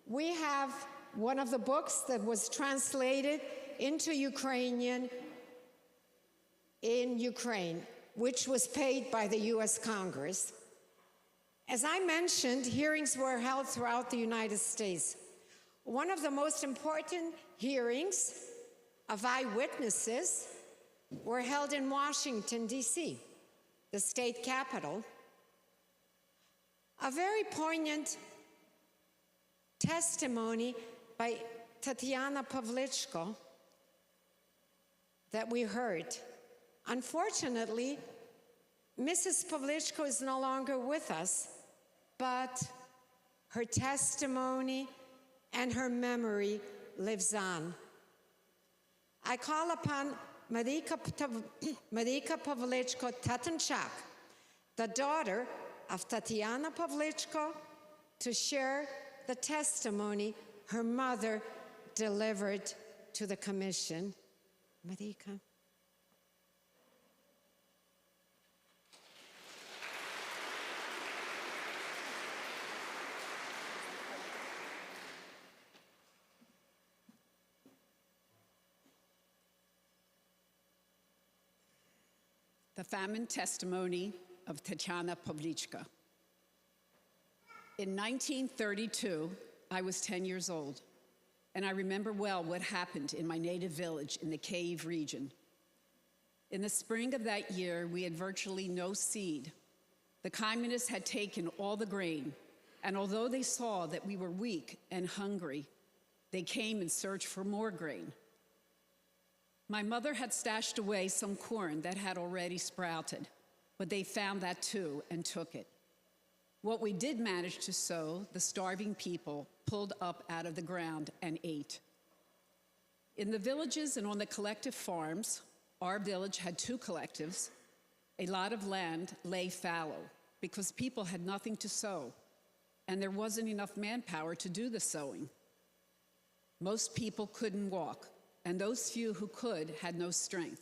Speaker 9: We have one of the books that was translated into Ukrainian in Ukraine, which was paid by the U.S. Congress. As I mentioned, hearings were held throughout the United States. One of the most important hearings of eyewitnesses were held in Washington, D.C., the state capital. A very poignant testimony by Tatiana Pavlichko that we heard. Unfortunately, Mrs. Pavlichko is no longer with us, but her testimony and her memory lives on. I call upon Marika Pavlichko Tatanchak, the daughter of Tatiana Pavlichko, to share the testimony her mother delivered to the commission. Marika.
Speaker 12: The famine testimony of Tatiana Pavlichka. In 1932, I was 10 years old, and I remember well what happened in my native village in the Kyiv region. In the spring of that year, we had virtually no seed. The communists had taken all the grain, and although they saw that we were weak and hungry, they came in search for more grain. My mother had stashed away some corn that had already sprouted, but they found that too and took it. What we did manage to sow, the starving people pulled up out of the ground and ate. In the villages and on the collective farms, our village had 2 collectives. A lot of land lay fallow because people had nothing to sow, and there wasn't enough manpower to do the sowing. Most people couldn't walk, and those few who could had no strength.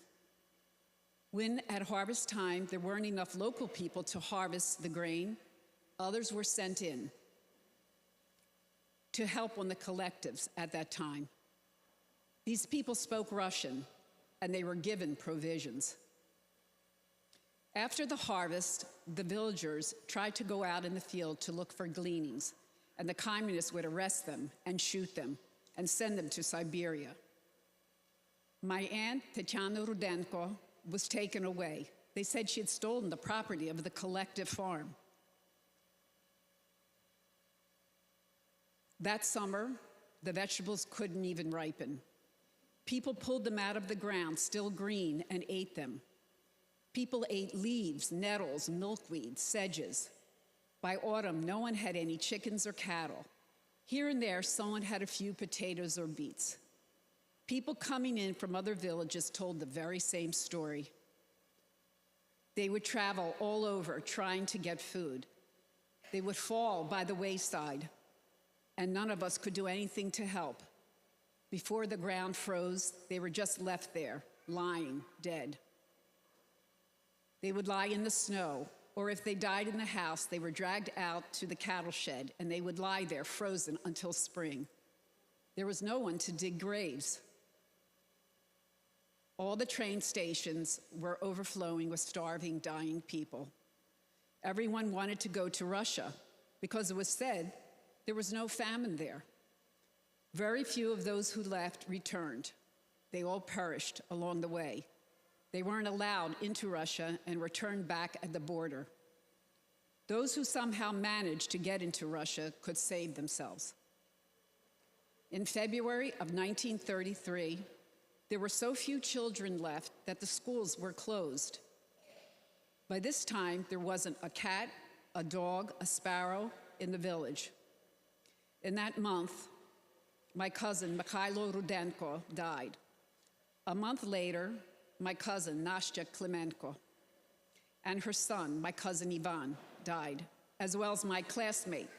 Speaker 12: When at harvest time there weren't enough local people to harvest the grain, others were sent in to help on the collectives at that time. These people spoke Russian, and they were given provisions. After the harvest, the villagers tried to go out in the field to look for gleanings, and the communists would arrest them and shoot them and send them to Siberia. My aunt, Tatiana Rudenko, was taken away. They said she had stolen the property of the collective farm. That summer, the vegetables couldn't even ripen. People pulled them out of the ground, still green, and ate them. People ate leaves, nettles, milkweed, sedges. By autumn, no one had any chickens or cattle. Here and there, someone had a few potatoes or beets. People coming in from other villages told the very same story. They would travel all over trying to get food. They would fall by the wayside, and none of us could do anything to help. Before the ground froze, they were just left there, lying dead. They would lie in the snow, or if they died in the house, they were dragged out to the cattle shed and they would lie there frozen until spring. There was no one to dig graves. All the train stations were overflowing with starving, dying people. Everyone wanted to go to Russia because it was said there was no famine there. Very few of those who left returned. They all perished along the way. They weren't allowed into Russia and returned back at the border. Those who somehow managed to get into Russia could save themselves. In February of 1933, there were so few children left that the schools were closed. By this time, there wasn't a cat, a dog, a sparrow in the village. In that month, my cousin, Mikhailo Rudenko, died. A month later, my cousin, Nastya Klemenko, and her son, my cousin Ivan, died, as well as my classmate,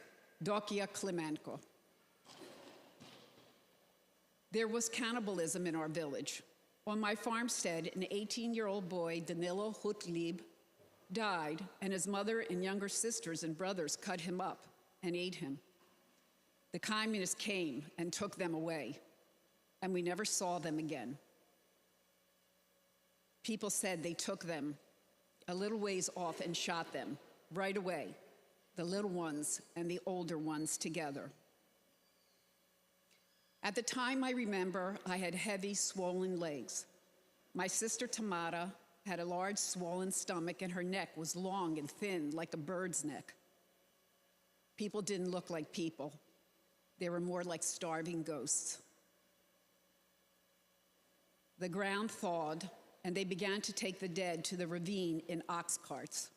Speaker 12: Dokia Klemenko. There was cannibalism in our village. On my farmstead, an 18-year-old boy, Danilo Hutlib, died, and his mother and younger sisters and brothers cut him up and ate him. The communists came and took them away, and we never saw them again. People said they took them a little ways off and shot them right away, the little ones and the older ones together. At the time, I remember I had heavy, swollen legs. My sister Tamara had a large, swollen stomach, and her neck was long and thin like a bird's neck. People didn't look like people. They were more like starving ghosts. The ground thawed, and they began to take the dead to the ravine in ox carts.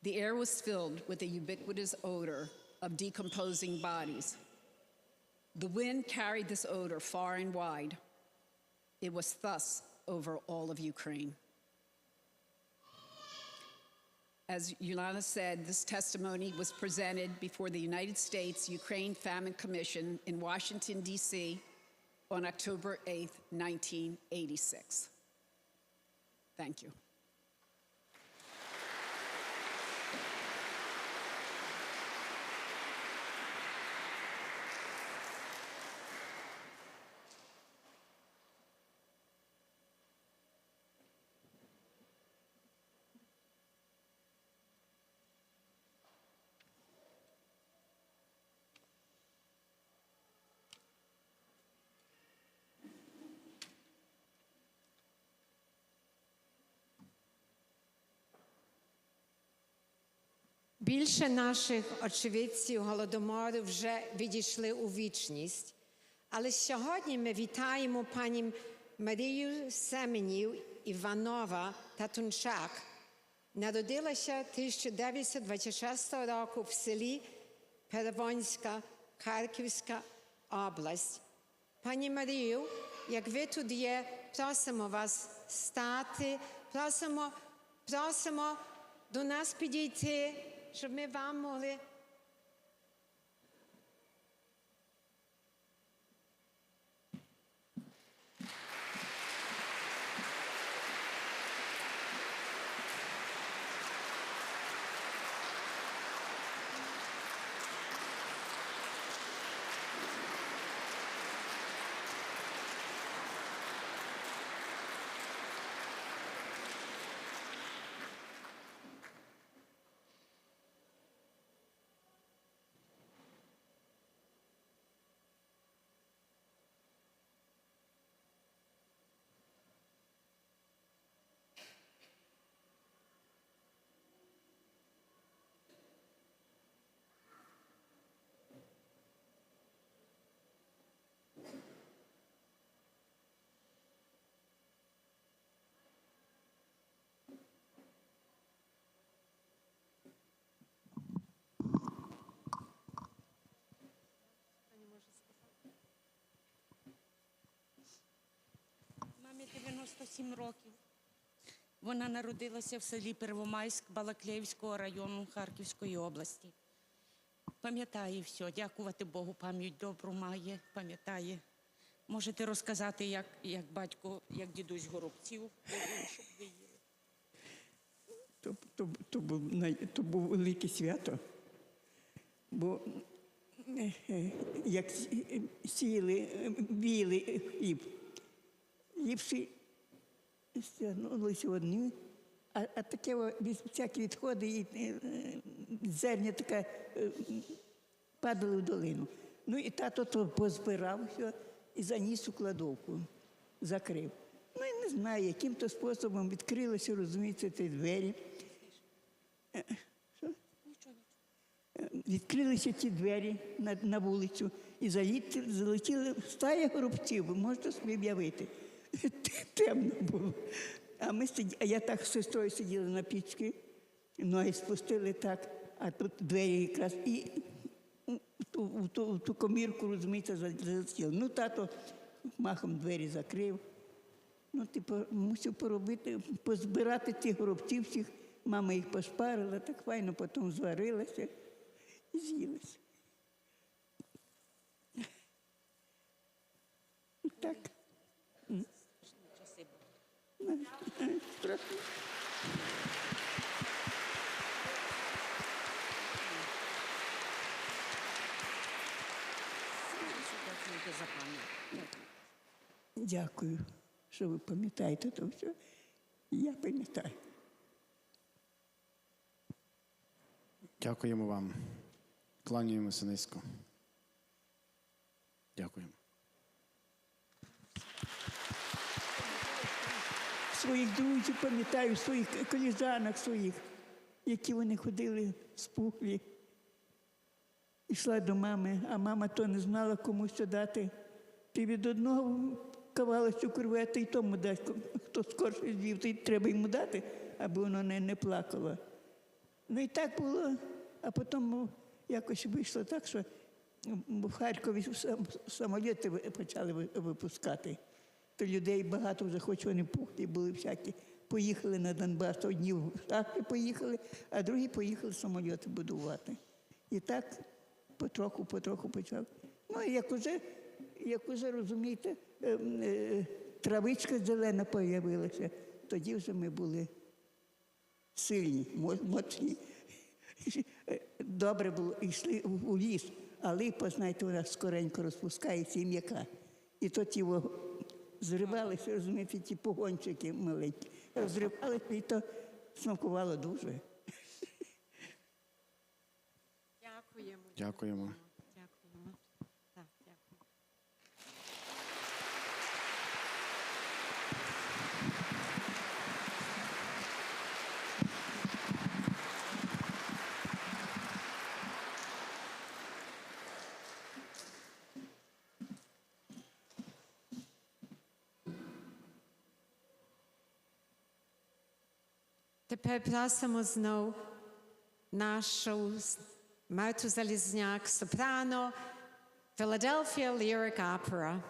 Speaker 12: The air was filled with a ubiquitous odor of decomposing bodies. The wind carried this odor far and wide. It was thus over all of Ukraine. As Yolanda said, this testimony was presented before the United States Ukraine Famine Commission in Washington, D.C. on October 8, 1986. Thank you.
Speaker 9: Більше наших очевидців Голодомору вже відійшли у вічність, але сьогодні ми вітаємо пані Марію Семенів Іванова Татунчак. Народилася 1926 року в селі Перевонська, Харківська область. Пані Марію, як ви тут є, просимо вас стати, просимо до нас підійти, щоб ми вам могли.
Speaker 13: Мамі 97 років. Вона народилася в селі Первомайськ Балаклеївського району Харківської області. Пам'ятає все, дякувати Богу, пам'ять добру має, пам'ятає. Можете розказати, як батько, як дідусь Горобців, щоб ви їли?
Speaker 14: то був велике свято. Бо як сіяли, віяли хліб, ліпше стягнулися одні, а таке всякі відходи, і зерня таке падали в долину. Ну і тато то позбирав все і заніс у кладовку, закрив. Ну і не знаю, яким то способом відкрилися, розумієте, ці двері. Відкрилися ті двері на вулицю і залетіли стая горобців, ви можете собі уявити. Темно було. А я так з сестрою сиділа на пічці, ноги спустили так, а тут двері якраз і в ту комірку, розумієте, залетіли. Ну, тато махом двері закрив. Ну, мусив позбирати тих горобців всіх. Мама їх пошпарила, так файно, потім зварилася і з'їлася. Так. Страшно. Дякую, що ви пам'ятаєте то все. Я пам'ятаю.
Speaker 7: Дякуємо вам. Кланяємося низько. Дякуємо.
Speaker 14: Своїх друзів пам'ятаю, своїх коліжанок своїх, які вони ходили спухлі. Йшла до мами, а мама то не знала, кому що дати. Ти від одного кавалочку кревети і тому дасть, хто скорше з'їв, то й треба йому дати, аби воно не плакало. Ну і так було, а потім якось вийшло так, що в Харкові самоліти почали випускати. То людей багато вже, хоч вони пухлі були всякі. Поїхали на Донбас, одні в шахти поїхали, а другі поїхали самоліти будувати. І так потроху почав. Ну, і як уже, розумієте, травичка зелена появилася, тоді вже ми були сильні, моцні. Добре було, йшли у ліс, а липа, знаєте, вона скоренько розпускається і м'яка. І то ті зривалися, розумієте, ті погончики маленькі. Розривалися, і то смакувало дуже.
Speaker 9: Дякуємо.
Speaker 7: Дякуємо.
Speaker 9: Дякуємо. Так, дякую. Тепер просимо знов нашу Марту Залізняк, сопрано, Philadelphia Lyric Opera.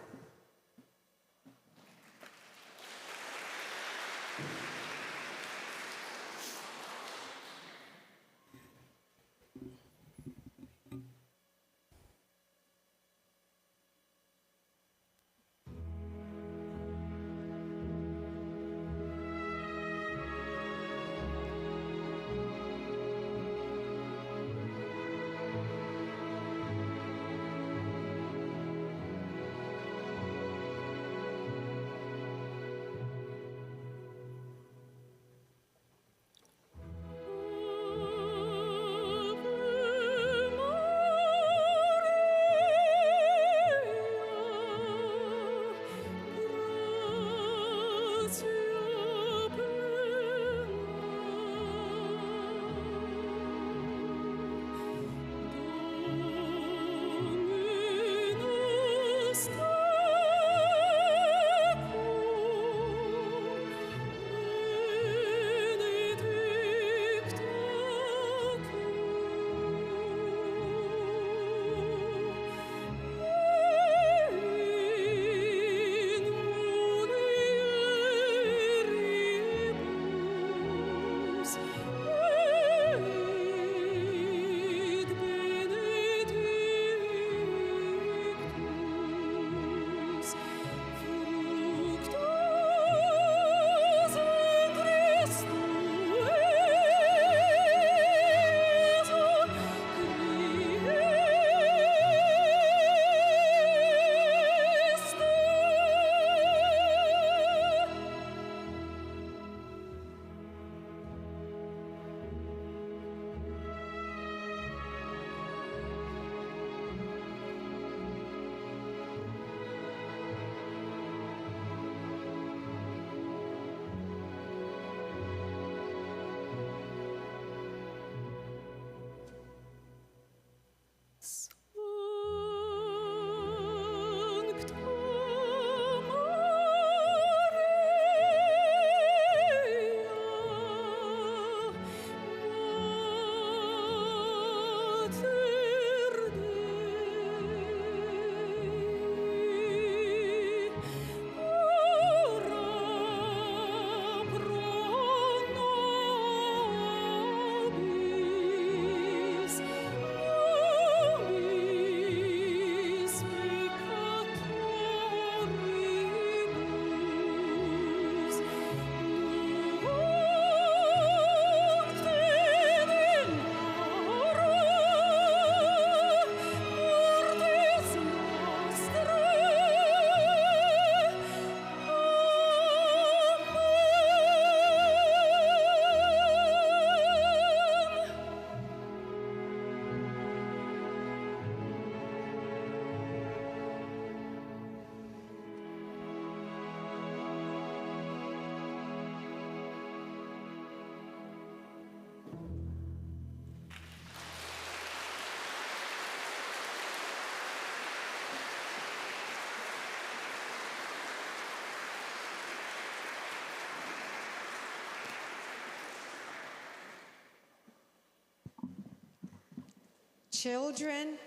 Speaker 9: Children,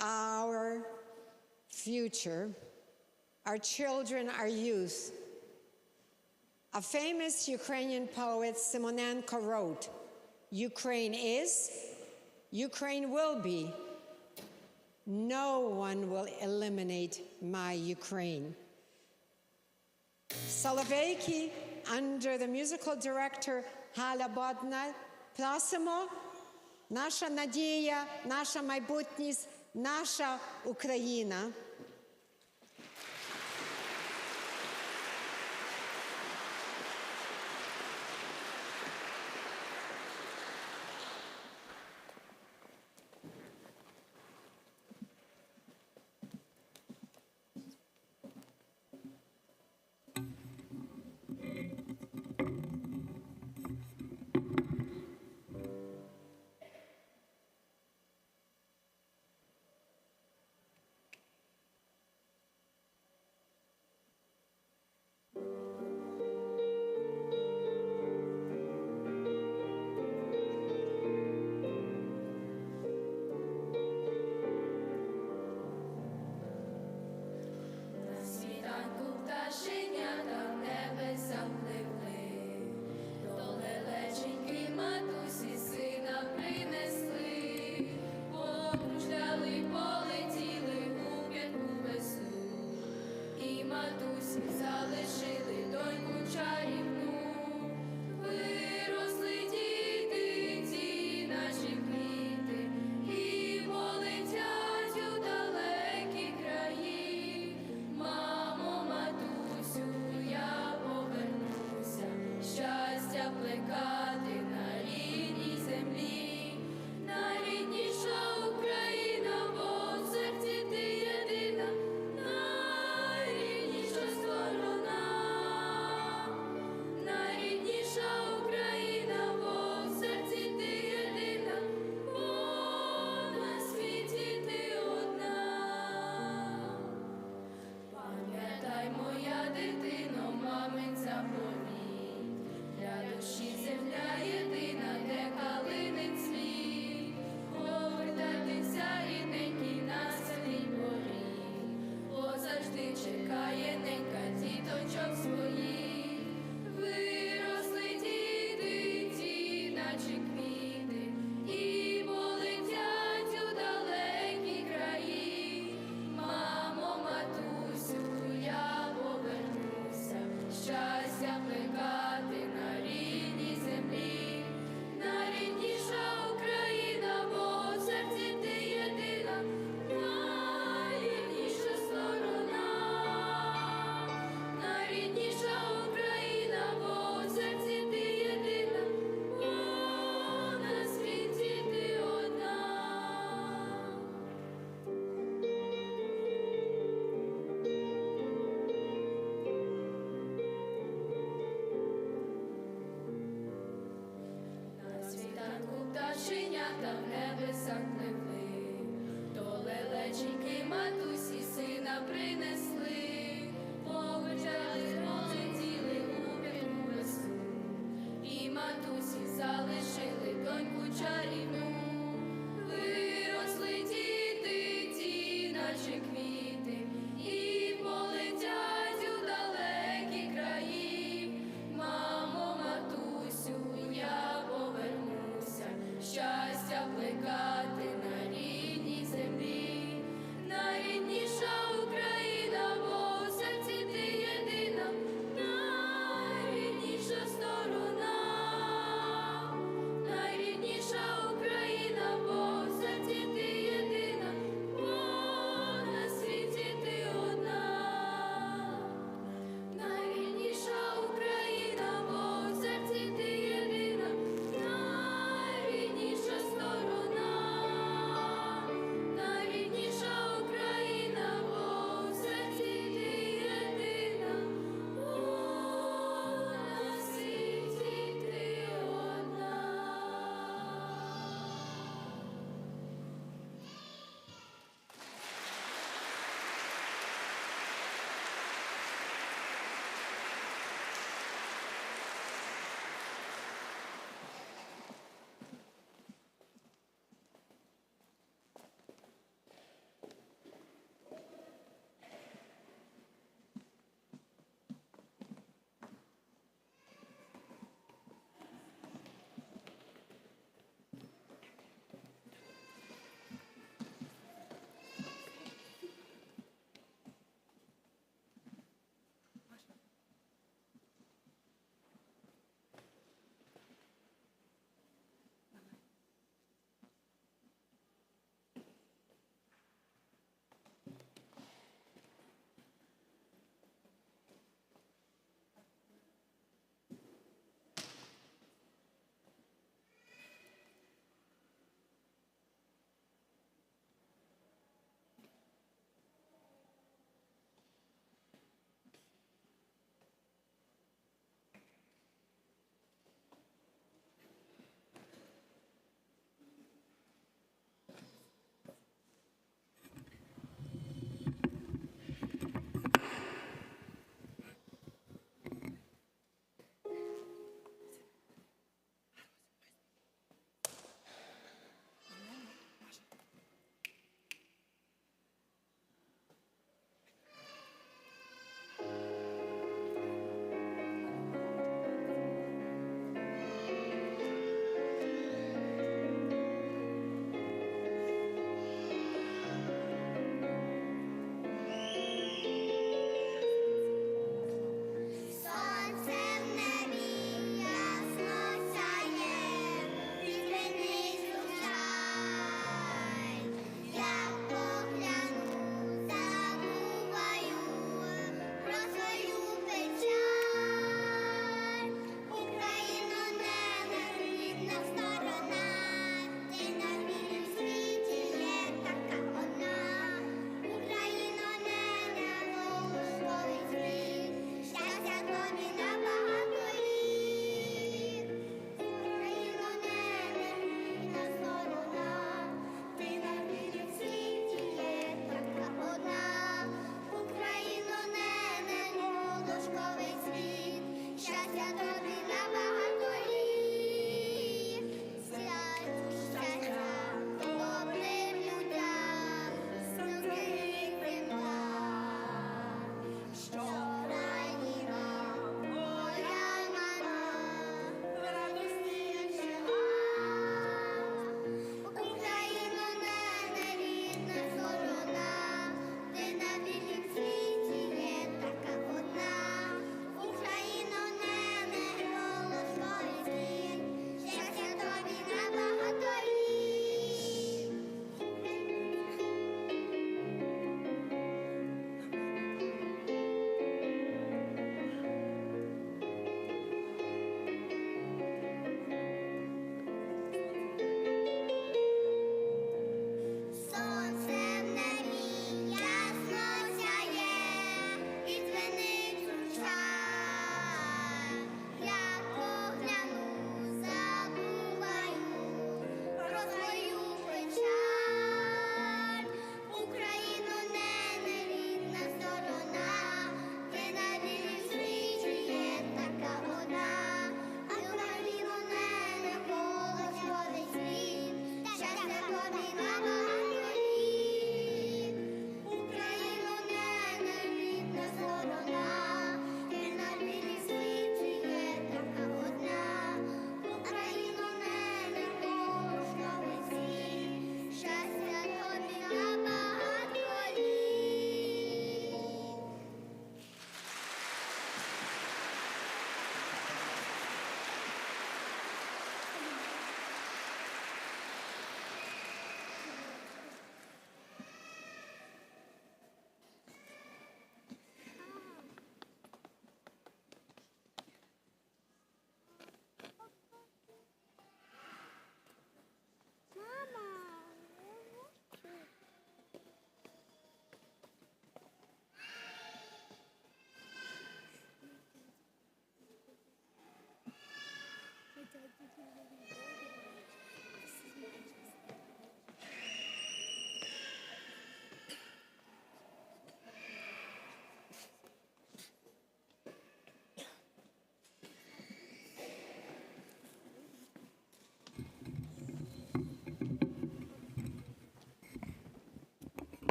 Speaker 9: our future. Our children, our youth. A famous Ukrainian poet, Simonenko, wrote, "Ukraine is, Ukraine will be. No one will eliminate my Ukraine." Соловейки, under the musical director Галя Бодна, просимо, наша надія, наша майбутність, наша Україна.
Speaker 15: Плекати на рідній землі, найрідніша Україна.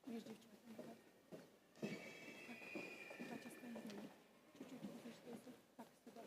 Speaker 1: Між дівчатами, так? Так, та частина. Чуть-чуть розійшлися. Так, сюди.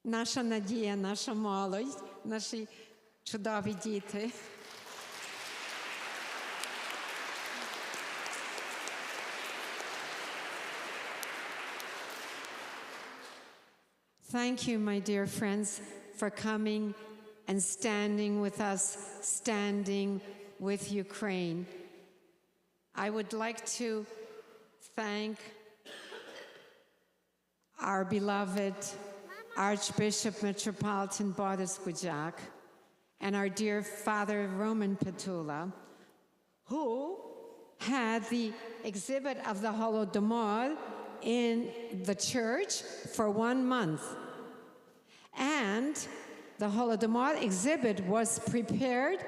Speaker 9: наша надія, наша молодь, наші чудові діти. Thank you, my dear friends, for coming and standing with us, standing with Ukraine. I would like to thank our beloved Archbishop Metropolitan Boris Gujak and our dear Father Roman Petula, who had the exhibit of the Holodomor in the church for 1 month. And the Holodomor exhibit was prepared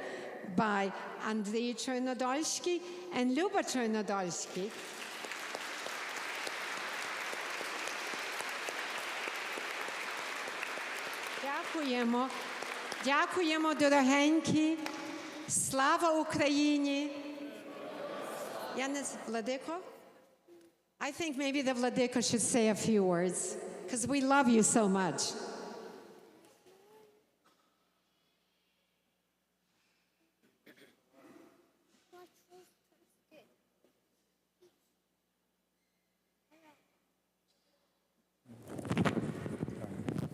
Speaker 9: by Andrei Chernodolsky and Luba Chernodolsky. Дякуємо. Дякуємо, дорогенькі. Слава Україні. Владико? I think maybe the Vladiko should say a few words, because we love you so much.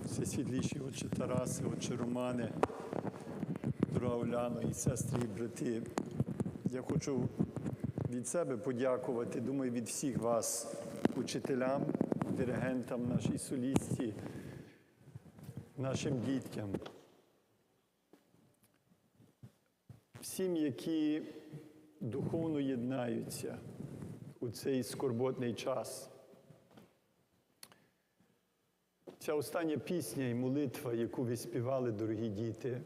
Speaker 8: Всесвітліші отче Тараси, отче Романе, дорога Оляно і сестри і брати, я хочу від себе подякувати, думаю, від всіх вас, учителям, диригентам, нашій солісті, нашим діткам, всім, які духовно єднаються у цей скорботний час. Ця остання пісня і молитва, яку ви співали, дорогі діти,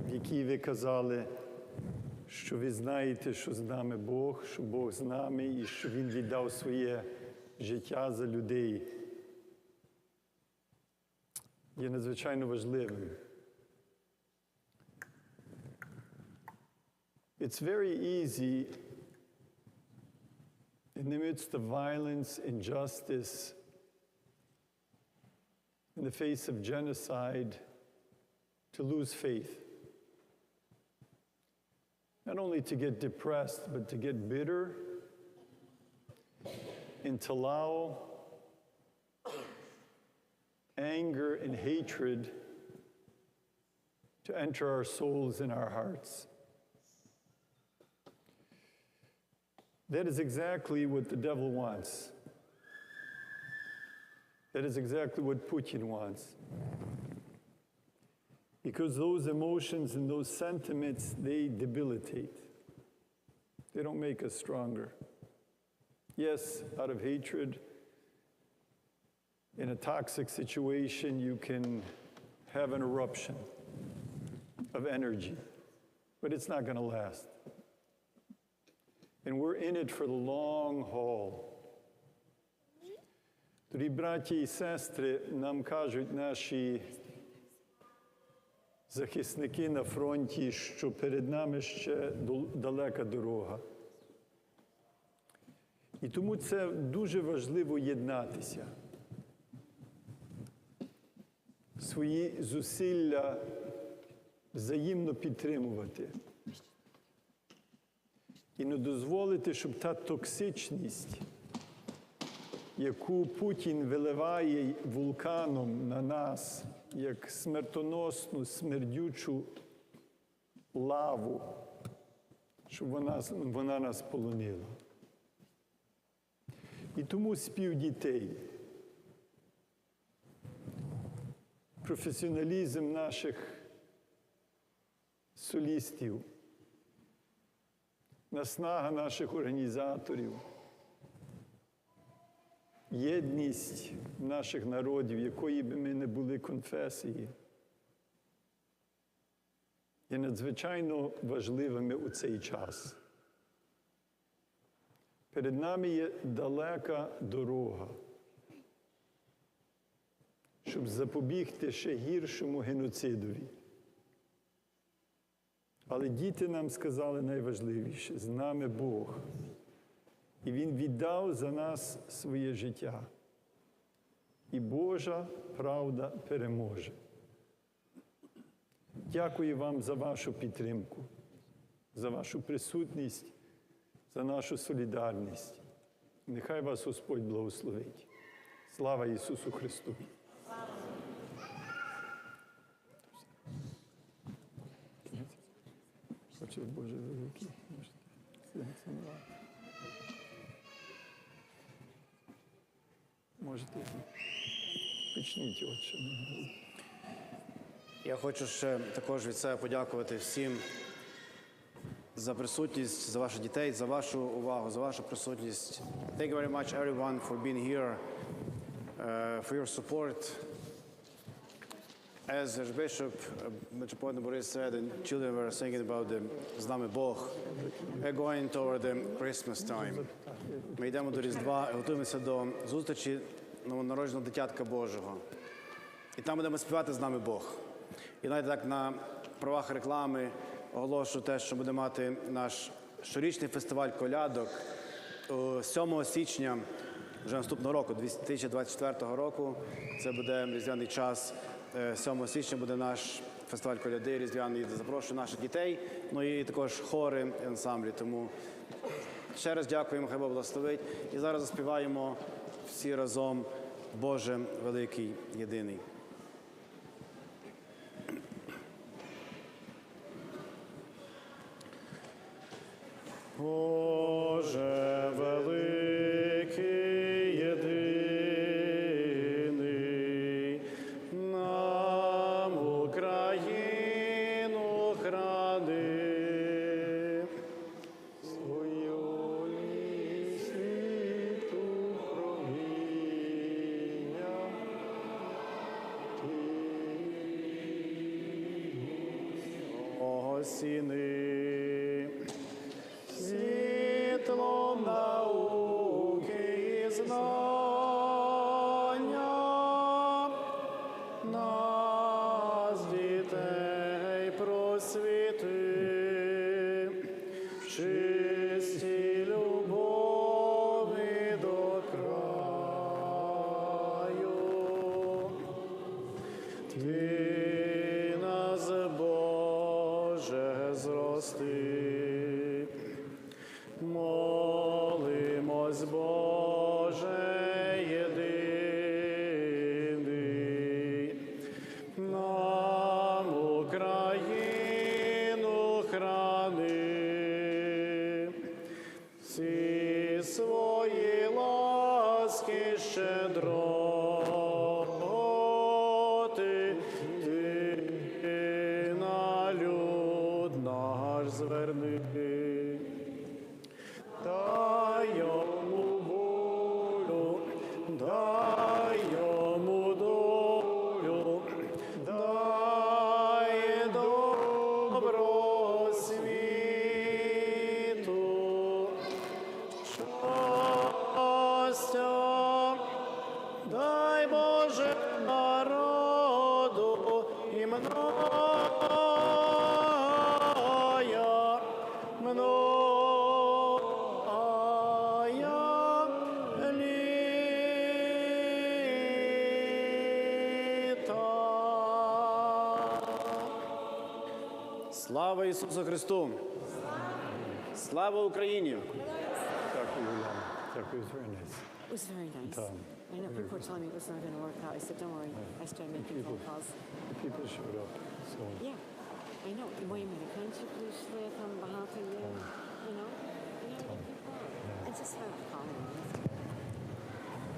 Speaker 8: в якій ви казали, що ви знаєте, що з нами Бог, що Бог з нами і що Він віддав своє життя за людей, є надзвичайно важливим. It's very easy in the midst of violence, injustice, in the face of genocide, to lose faith. Not only to get depressed, but to get bitter and to allow anger and hatred to enter our souls and our hearts. That is exactly what the devil wants. That is exactly what Putin wants. Because those emotions and those sentiments, they debilitate. They don't make us stronger. Yes, out of hatred, in a toxic situation, you can have an eruption of energy, but it's not going to last. And we're in it for the long haul. Дорогі браті і сестри, нам кажуть наші захисники на фронті, що перед нами ще далека дорога. І тому це дуже важливо єднатися. Свої зусилля взаємно підтримувати. І не дозволити, щоб та токсичність, яку Путін виливає вулканом на нас, як смертоносну, смердючу лаву, щоб вона нас полонила. І тому спів дітей, професіоналізм наших солістів, наснага наших організаторів, єдність наших народів, якої би ми не були конфесії, є надзвичайно важливими у цей час. Перед нами є далека дорога, щоб запобігти ще гіршому геноцидові. Але діти нам сказали найважливіше – з нами Бог. І Він віддав за нас своє життя. і Божа правда переможе. Дякую вам за вашу підтримку, за вашу присутність, за нашу солідарність. Нехай вас Господь благословить. Слава Ісусу Христу! Отче Боже великий, можете почніть, Отче.
Speaker 7: Я хочу ще також від себе подякувати всім за присутність, за ваших дітей, за вашу увагу, за вашу присутність. Thank you very much everyone for being here, for your support. As Archbishop Metropolitan Boris said, and children were singing about the з нами Бог. We're going toward the Christmas time. Ми йдемо до Різдва, готуємося до зустрічі новонародженого дитятка Божого. І там будемо співати з нами Бог. І навіть так на правах реклами оголошую те, що буде мати наш щорічний фестиваль колядок 7 січня вже наступного року, 2024 року. Це буде різдвяний час. 7 січня буде наш фестиваль коляди різдвяний. Запрошую наших дітей, ну і також хори і ансамблі. Тому ще раз дякуємо, хай Бог благословить. І зараз заспіваємо всі разом «Боже великий, єдиний». Боже великий, єдиний, нам Україну храни, свою світу провіння, осіни. Світлом науки і знання нас, дітей, просвіти, в чистій любові до краю. Ти нас, Боже, зрости. Молимось, Боже єдиний, нам Україну храни, всі свої ласки щедроти, ти на люд наш зверни. Дай йому волю, дай йому долю, дай добро світу, щастя, дай Боже народу і Слава Ісусу Христу! Слава Україні!
Speaker 8: Дякую вам. Дякую, very nice.
Speaker 15: It was very nice. I know people were telling me it was not going to work out. I said, don't worry. I started making phone calls.
Speaker 8: People showed up. So.
Speaker 15: Yeah, I know. Wait a minute. Can't you please play a